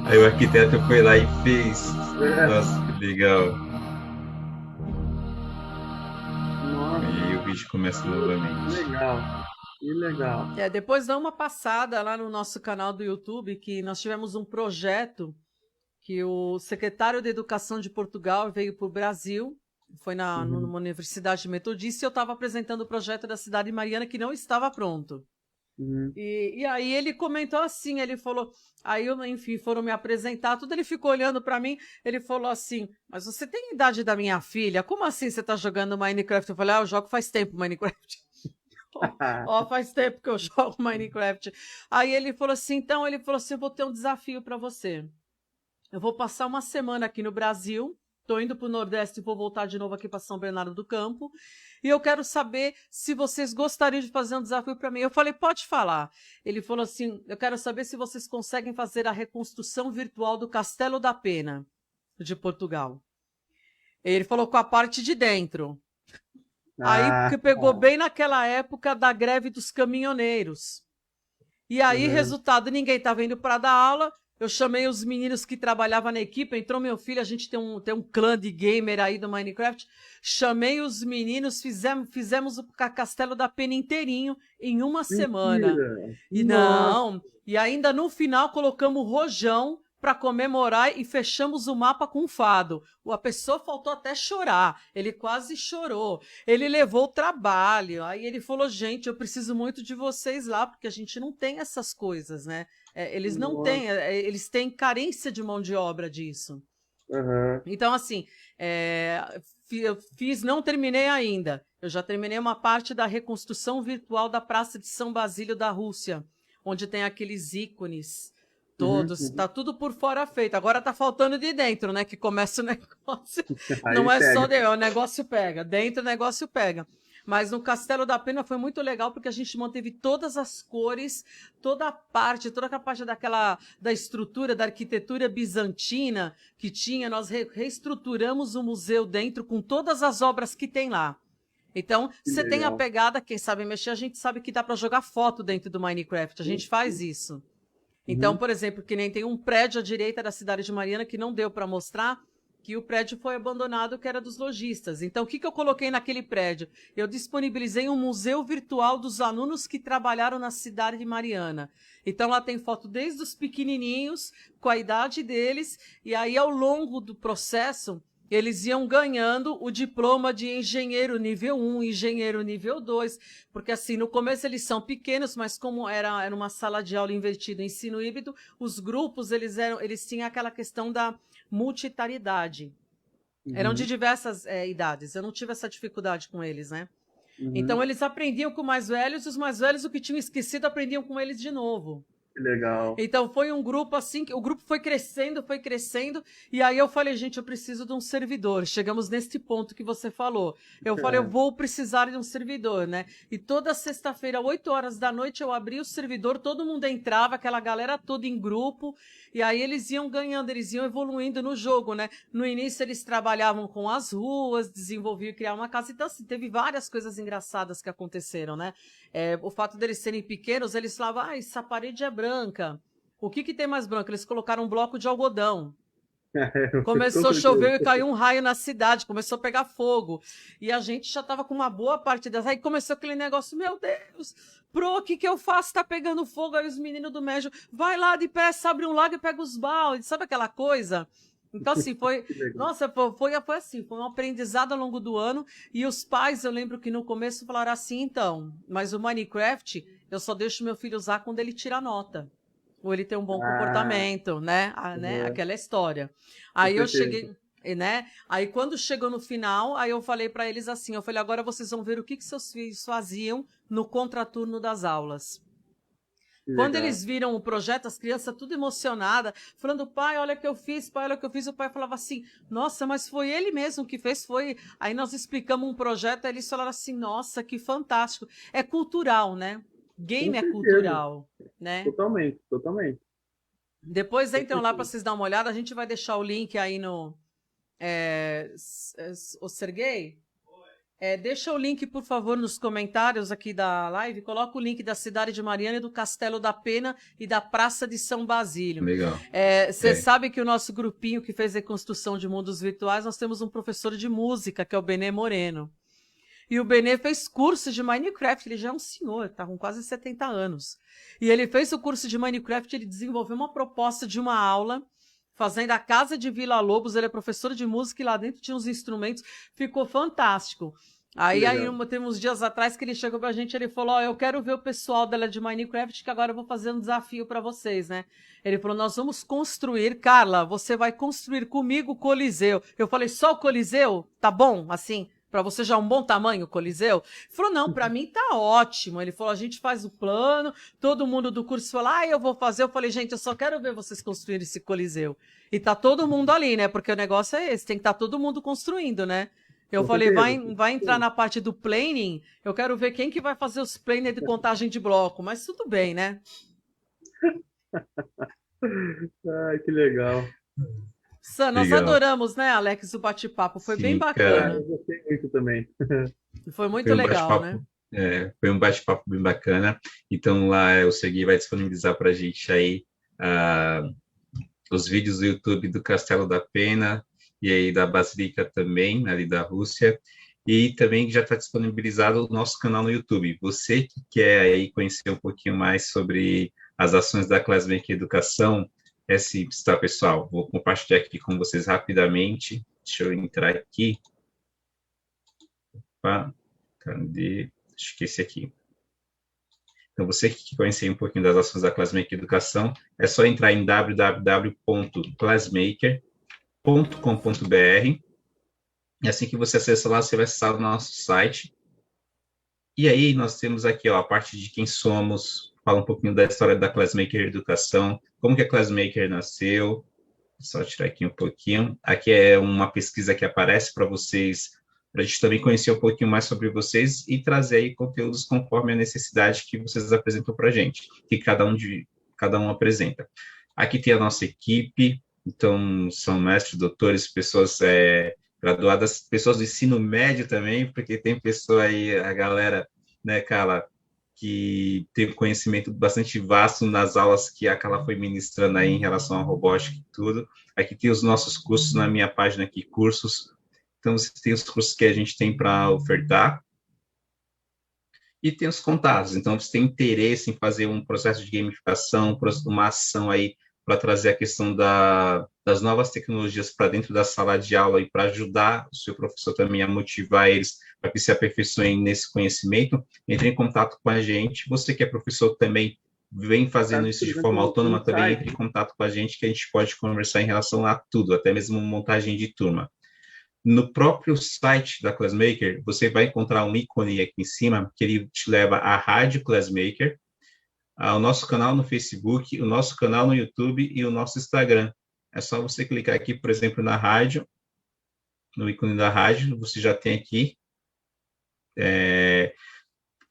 Aí o arquiteto foi lá e fez. Nossa, que legal. Nossa. E aí o vídeo começa novamente. Que legal. Depois dá uma passada lá no nosso canal do YouTube, que nós tivemos um projeto que o secretário de Educação de Portugal veio para o Brasil, foi numa universidade metodista, e eu estava apresentando o projeto da cidade de Mariana, que não estava pronto. E aí ele comentou assim, ele falou, aí enfim, foram me apresentar, tudo, ele ficou olhando para mim, ele falou assim, mas você tem a idade da minha filha? Como assim você está jogando Minecraft? Eu falei, eu jogo faz tempo Minecraft. Faz tempo que eu jogo Minecraft. Aí ele falou assim, eu vou ter um desafio para você. Eu vou passar uma semana aqui no Brasil, estou indo para o Nordeste e vou voltar de novo aqui para São Bernardo do Campo, e eu quero saber se vocês gostariam de fazer um desafio para mim. Eu falei, pode falar. Ele falou assim, eu quero saber se vocês conseguem fazer a reconstrução virtual do Castelo da Pena, de Portugal. Ele falou com a parte de dentro. Aí que pegou bem naquela época da greve dos caminhoneiros. E aí, resultado, ninguém estava indo para dar aula. Eu chamei os meninos que trabalhavam na equipe, entrou meu filho, a gente tem um clã de gamer aí do Minecraft, chamei os meninos, fizemos o Castelo da Pena inteirinho em uma semana. E ainda no final colocamos rojão para comemorar e fechamos o mapa com um fado. A pessoa faltou até chorar, ele quase chorou, ele levou o trabalho, aí ele falou, gente, eu preciso muito de vocês lá, porque a gente não tem essas coisas, né? Eles não têm, eles têm carência de mão de obra disso. Então, assim, eu não terminei ainda. Eu já terminei uma parte da reconstrução virtual da Praça de São Basílio da Rússia, onde tem aqueles ícones todos, tá tudo por fora feito. Agora tá faltando de dentro, né? Que começa o negócio. Não é só o negócio pega. Dentro o negócio pega. Mas no Castelo da Pena foi muito legal porque a gente manteve todas as cores, toda aquela parte da estrutura, da arquitetura bizantina que tinha. Nós reestruturamos o museu dentro com todas as obras que tem lá. Então, você tem a pegada, quem sabe mexer, a gente sabe que dá para jogar foto dentro do Minecraft. A gente faz isso. Então, por exemplo, que nem tem um prédio à direita da cidade de Mariana que não deu para mostrar, que o prédio foi abandonado, que era dos lojistas. Então, o que eu coloquei naquele prédio? Eu disponibilizei um museu virtual dos alunos que trabalharam na cidade de Mariana. Então, lá tem foto desde os pequenininhos, com a idade deles, e aí, ao longo do processo, eles iam ganhando o diploma de engenheiro nível 1, engenheiro nível 2, porque assim, no começo eles são pequenos, mas como era uma sala de aula invertida, ensino híbrido, os grupos, eles tinham aquela questão da multitaridade. Eram de diversas idades, eu não tive essa dificuldade com eles, né? Então eles aprendiam com mais velhos, e os mais velhos, o que tinham esquecido, aprendiam com eles de novo. Que legal. Então foi um grupo assim, que o grupo foi crescendo, e aí eu falei, gente, eu preciso de um servidor. Chegamos neste ponto que você falou. Eu falei, eu vou precisar de um servidor, né? E toda sexta-feira, 8 horas da noite, eu abri o servidor, todo mundo entrava, aquela galera toda em grupo, e aí eles iam ganhando, eles iam evoluindo no jogo, né? No início eles trabalhavam com as ruas, desenvolviam e criavam uma casa, então assim, teve várias coisas engraçadas que aconteceram, né? O fato deles serem pequenos, eles falavam, essa parede é branca. O que tem mais branco? Eles colocaram um bloco de algodão. Começou a chover e caiu um raio na cidade, começou a pegar fogo. E a gente já estava com uma boa parte das... Aí começou aquele negócio, meu Deus, o que eu faço? Tá pegando fogo. Aí os meninos do médio, vai lá depressa, abre um lago e pega os baldes. Sabe aquela coisa? Então, assim, nossa, foi assim, foi um aprendizado ao longo do ano, e os pais, eu lembro que no começo falaram assim, então, mas o Minecraft, eu só deixo meu filho usar quando ele tira nota, ou ele tem um bom comportamento, né? Aquela história. Aí eu cheguei, né? Aí quando chegou no final, aí eu falei para eles assim, eu falei, agora vocês vão ver o que seus filhos faziam no contraturno das aulas. Quando eles viram o projeto, as crianças tudo emocionadas, falando, pai, olha o que eu fiz, pai, olha o que eu fiz. O pai falava assim, nossa, mas foi ele mesmo que fez, foi... Aí nós explicamos um projeto, aí eles falaram assim, nossa, que fantástico. É cultural, né? Game é cultural, né? Totalmente, totalmente. Depois entram lá para vocês dar uma olhada, a gente vai deixar o link aí no... O Serguei? Deixa o link, por favor, nos comentários aqui da live. Coloca o link da cidade de Mariana e do Castelo da Pena e da Praça de São Basílio. Legal. Você sabe que o nosso grupinho que fez a reconstrução de mundos virtuais, nós temos um professor de música, que é o Benê Moreno. E o Benê fez curso de Minecraft, ele já é um senhor, tá com quase 70 anos. E ele fez o curso de Minecraft, ele desenvolveu uma proposta de uma aula, fazendo a Casa de Vila Lobos, ele é professor de música e lá dentro tinha uns instrumentos, ficou fantástico. Aí tem uns dias atrás que ele chegou pra gente, ele falou, eu quero ver o pessoal dela de Minecraft, que agora eu vou fazer um desafio para vocês, né? Ele falou, nós vamos construir, Carla, você vai construir comigo o Coliseu. Eu falei, só o Coliseu? Tá bom, assim, para você já é um bom tamanho o Coliseu? Ele falou, não, para mim tá ótimo. Ele falou, a gente faz o plano, todo mundo do curso falou, eu vou fazer. Eu falei, gente, eu só quero ver vocês construírem esse Coliseu. E tá todo mundo ali, né? Porque o negócio é esse, tem que estar todo mundo construindo, né? Eu falei, vai entrar na parte do planning, eu quero ver quem que vai fazer os planners de contagem de bloco, mas tudo bem, né? Ai, que legal. Sam, nós adoramos, né, Alex, o bate-papo, foi bem bacana. Cara, eu gostei muito também. Foi muito legal, né? Foi um bate-papo bem bacana. Então lá o Serguei vai disponibilizar para a gente aí os vídeos do YouTube do Castelo da Pena, e aí da Basílica também, ali da Rússia, e também já está disponibilizado o nosso canal no YouTube. Você que quer aí conhecer um pouquinho mais sobre as ações da Classmaker Educação, é simples, tá, pessoal? Vou compartilhar aqui com vocês rapidamente. Deixa eu entrar aqui. Opa, cadê? Acho que esse aqui. Então, você que quer conhecer um pouquinho das ações da Classmaker Educação, é só entrar em www.classmaker.com.br. E assim que você acessa lá, você vai acessar o nosso site. E aí, nós temos aqui a parte de quem somos, fala um pouquinho da história da Classmaker Educação, como que a Classmaker nasceu. Só tirar aqui um pouquinho. Aqui é uma pesquisa que aparece para vocês, para a gente também conhecer um pouquinho mais sobre vocês e trazer aí conteúdos conforme a necessidade que vocês apresentam para a gente, que cada um apresenta. Aqui tem a nossa equipe, então são mestres, doutores, pessoas graduadas, pessoas do ensino médio também, porque tem pessoa aí, a galera, né, Carla, que tem conhecimento bastante vasto nas aulas que ela foi ministrando aí em relação à robótica e tudo. Aqui tem os nossos cursos na minha página aqui, cursos. Então, você tem os cursos que a gente tem para ofertar e tem os contatos. Então, você tem interesse em fazer um processo de gamificação, uma ação aí para trazer a questão das novas tecnologias para dentro da sala de aula e para ajudar o seu professor também a motivar eles para que se aperfeiçoem nesse conhecimento, entre em contato com a gente. Você que é professor também vem fazendo isso de forma autônoma também, entre em contato com a gente que a gente pode conversar em relação a tudo, até mesmo montagem de turma. No próprio site da Classmaker, você vai encontrar um ícone aqui em cima que ele te leva à Rádio Classmaker, o nosso canal no Facebook, o nosso canal no YouTube e o nosso Instagram. É só você clicar aqui, por exemplo, na rádio, no ícone da rádio, você já tem aqui.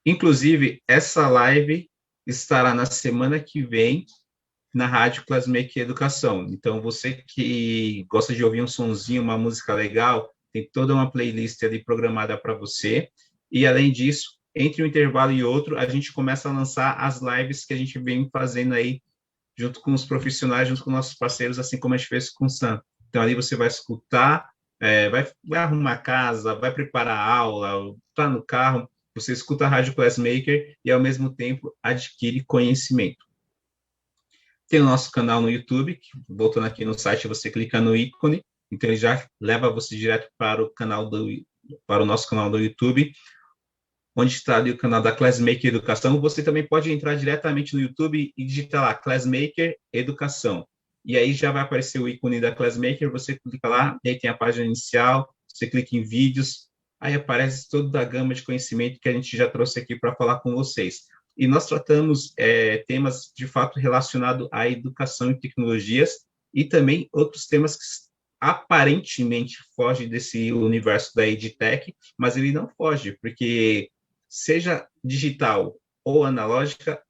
Inclusive, essa live estará na semana que vem na Rádio Classmaker Educação. Então, você que gosta de ouvir um sonzinho, uma música legal, tem toda uma playlist ali programada para você. E, além disso, entre um intervalo e outro, a gente começa a lançar as lives que a gente vem fazendo aí, junto com os profissionais, junto com nossos parceiros, assim como a gente fez com o Sam. Então, ali você vai escutar, vai arrumar a casa, vai preparar a aula, está no carro, você escuta a Rádio Classmaker e, ao mesmo tempo, adquire conhecimento. Tem o nosso canal no YouTube, que, voltando aqui no site, você clica no ícone, então ele já leva você direto para o nosso canal do YouTube, onde está ali o canal da Classmaker Educação. Você também pode entrar diretamente no YouTube e digitar lá, Classmaker Educação. E aí já vai aparecer o ícone da Classmaker, você clica lá, e aí tem a página inicial, você clica em vídeos, aí aparece toda a gama de conhecimento que a gente já trouxe aqui para falar com vocês. E nós tratamos temas, de fato, relacionados à educação e tecnologias, e também outros temas que aparentemente fogem desse universo da EdTech, mas ele não foge, porque seja digital ou analógica,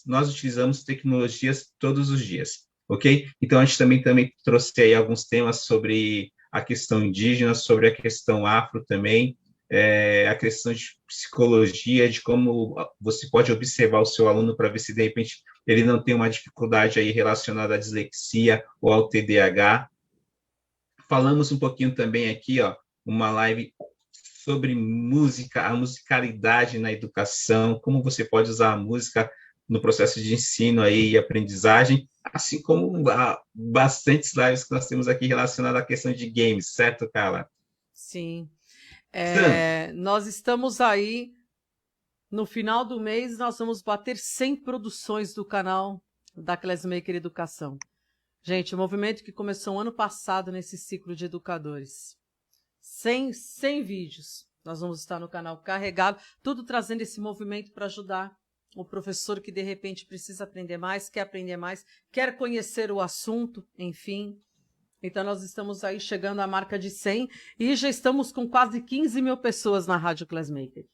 nós utilizamos tecnologias todos os dias, ok? Então, a gente também trouxe aí alguns temas sobre a questão indígena, sobre a questão afro também, a questão de psicologia, de como você pode observar o seu aluno para ver se, de repente, ele não tem uma dificuldade aí relacionada à dislexia ou ao TDAH. Falamos um pouquinho também aqui, uma live sobre música, a musicalidade na educação, como você pode usar a música no processo de ensino aí e aprendizagem, assim como bastantes lives que nós temos aqui relacionadas à questão de games, certo, Carla? Sim. Nós estamos aí, no final do mês, nós vamos bater 100 produções do canal da Classmaker Educação. Gente, o movimento que começou ano passado nesse ciclo de educadores. 100 vídeos. Nós vamos estar no canal carregado, tudo trazendo esse movimento para ajudar o professor que, de repente, precisa aprender mais, quer conhecer o assunto, enfim. Então, nós estamos aí chegando à marca de 100 e já estamos com quase 15 mil pessoas na Rádio Classmaker.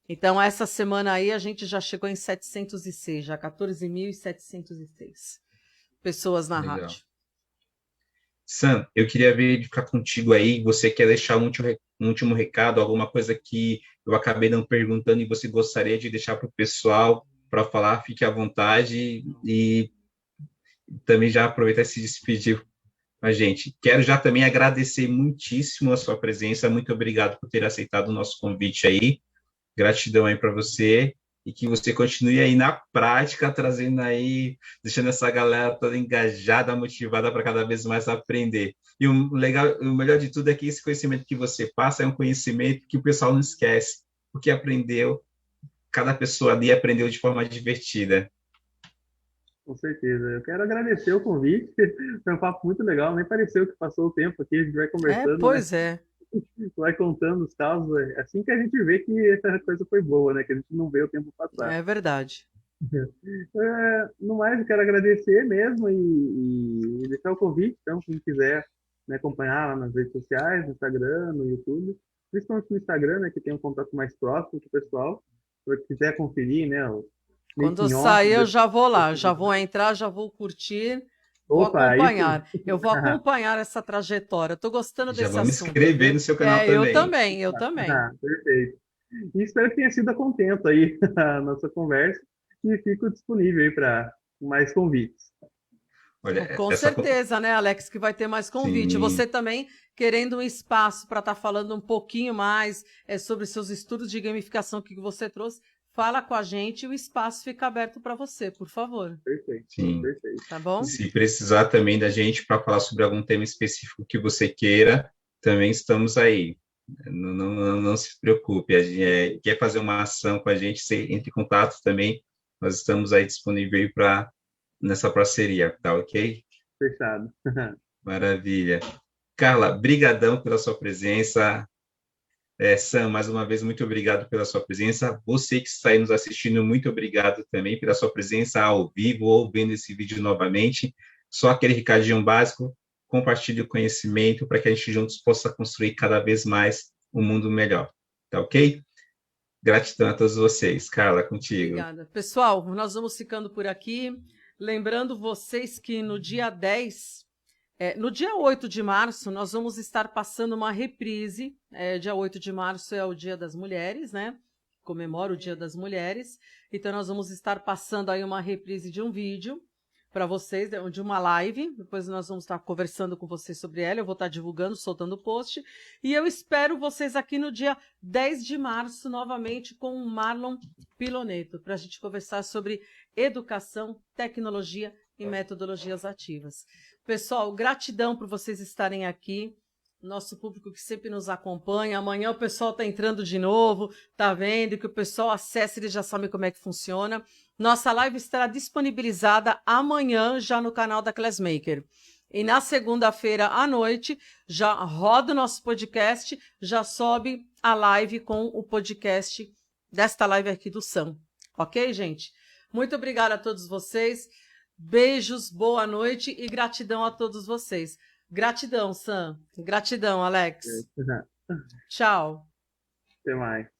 Então, essa semana aí, a gente já chegou em 706, já 14.706 pessoas na Legal. rádio. Sam, eu queria verificar contigo aí, você quer deixar um último recado, alguma coisa que eu acabei não perguntando e você gostaria de deixar para o pessoal para falar, fique à vontade e também já aproveitar e se despedir com a gente. Quero já também agradecer muitíssimo a sua presença, muito obrigado por ter aceitado o nosso convite aí, gratidão aí para você, e que você continue aí na prática, trazendo aí, deixando essa galera toda engajada, motivada para cada vez mais aprender. E o melhor de tudo é que esse conhecimento que você passa é um conhecimento que o pessoal não esquece, porque aprendeu, cada pessoa ali aprendeu de forma divertida. Com certeza. Eu quero agradecer o convite, foi um papo muito legal, nem pareceu que passou o tempo aqui, a gente vai conversando, Pois né? é. Vai contando os casos, é assim que a gente vê que essa coisa foi boa, né? Que a gente não vê o tempo passar. É verdade. No mais, eu quero agradecer mesmo e deixar o convite, então, quem quiser, né, acompanhar lá nas redes sociais, no Instagram, no YouTube, principalmente no Instagram, né, que tem um contato mais próximo com o pessoal, se você quiser conferir, né, o Quando eu making of sair, eu desse- já vou lá, já vou entrar, já vou curtir, vou Opa, aí sim. acompanhar. Eu vou acompanhar essa trajetória. Estou gostando Já desse vou me assunto, inscrever viu? no seu canal Eu também. também. Perfeito. E espero que tenha sido a contento aí a nossa conversa e fico disponível aí para mais convites. Olha, Com essa. certeza, né, Alex, que vai ter mais convite. Sim, Você também querendo um espaço para estar falando um pouquinho mais sobre seus estudos de gamificação que você trouxe, fala com a gente e o espaço fica aberto para você, por favor. Perfeito, sim. perfeito. Tá bom? Se precisar também da gente para falar sobre algum tema específico que você queira, também estamos aí. Não se preocupe. A gente, quer fazer uma ação com a gente, você entre em contato também. Nós estamos aí disponíveis para nessa parceria, tá ok? Fechado. Maravilha. Carla, brigadão pela sua presença. Sam, mais uma vez, muito obrigado pela sua presença. Você que está aí nos assistindo, muito obrigado também pela sua presença ao vivo ou vendo esse vídeo novamente. Só aquele recadinho básico, compartilhe o conhecimento para que a gente juntos possa construir cada vez mais um mundo melhor. Tá ok? Gratidão a todos vocês. Carla, contigo. Obrigada. Pessoal, nós vamos ficando por aqui. Lembrando vocês que no dia 10, no dia 8 de março, nós vamos estar passando uma reprise. Dia 8 de março é o Dia das Mulheres, né? Comemora o Dia das Mulheres. Então, nós vamos estar passando aí uma reprise de um vídeo para vocês, de uma live. Depois nós vamos estar conversando com vocês sobre ela. Eu vou estar divulgando, soltando o post. E eu espero vocês aqui no dia 10 de março, novamente, com o Marlon Piloneto, para a gente conversar sobre educação, tecnologia e metodologias ativas. Pessoal, gratidão por vocês estarem aqui. Nosso público que sempre nos acompanha. Amanhã o pessoal está entrando de novo, tá vendo que o pessoal acessa, eles já sabem como é que funciona. Nossa live estará disponibilizada amanhã já no canal da Classmaker. E na segunda-feira à noite já roda o nosso podcast, já sobe a live com o podcast desta live aqui do Sam. Ok, gente? Muito obrigada a todos vocês. Beijos, boa noite e gratidão a todos vocês. Gratidão, Sam. Gratidão, Alex. Tchau. Até mais.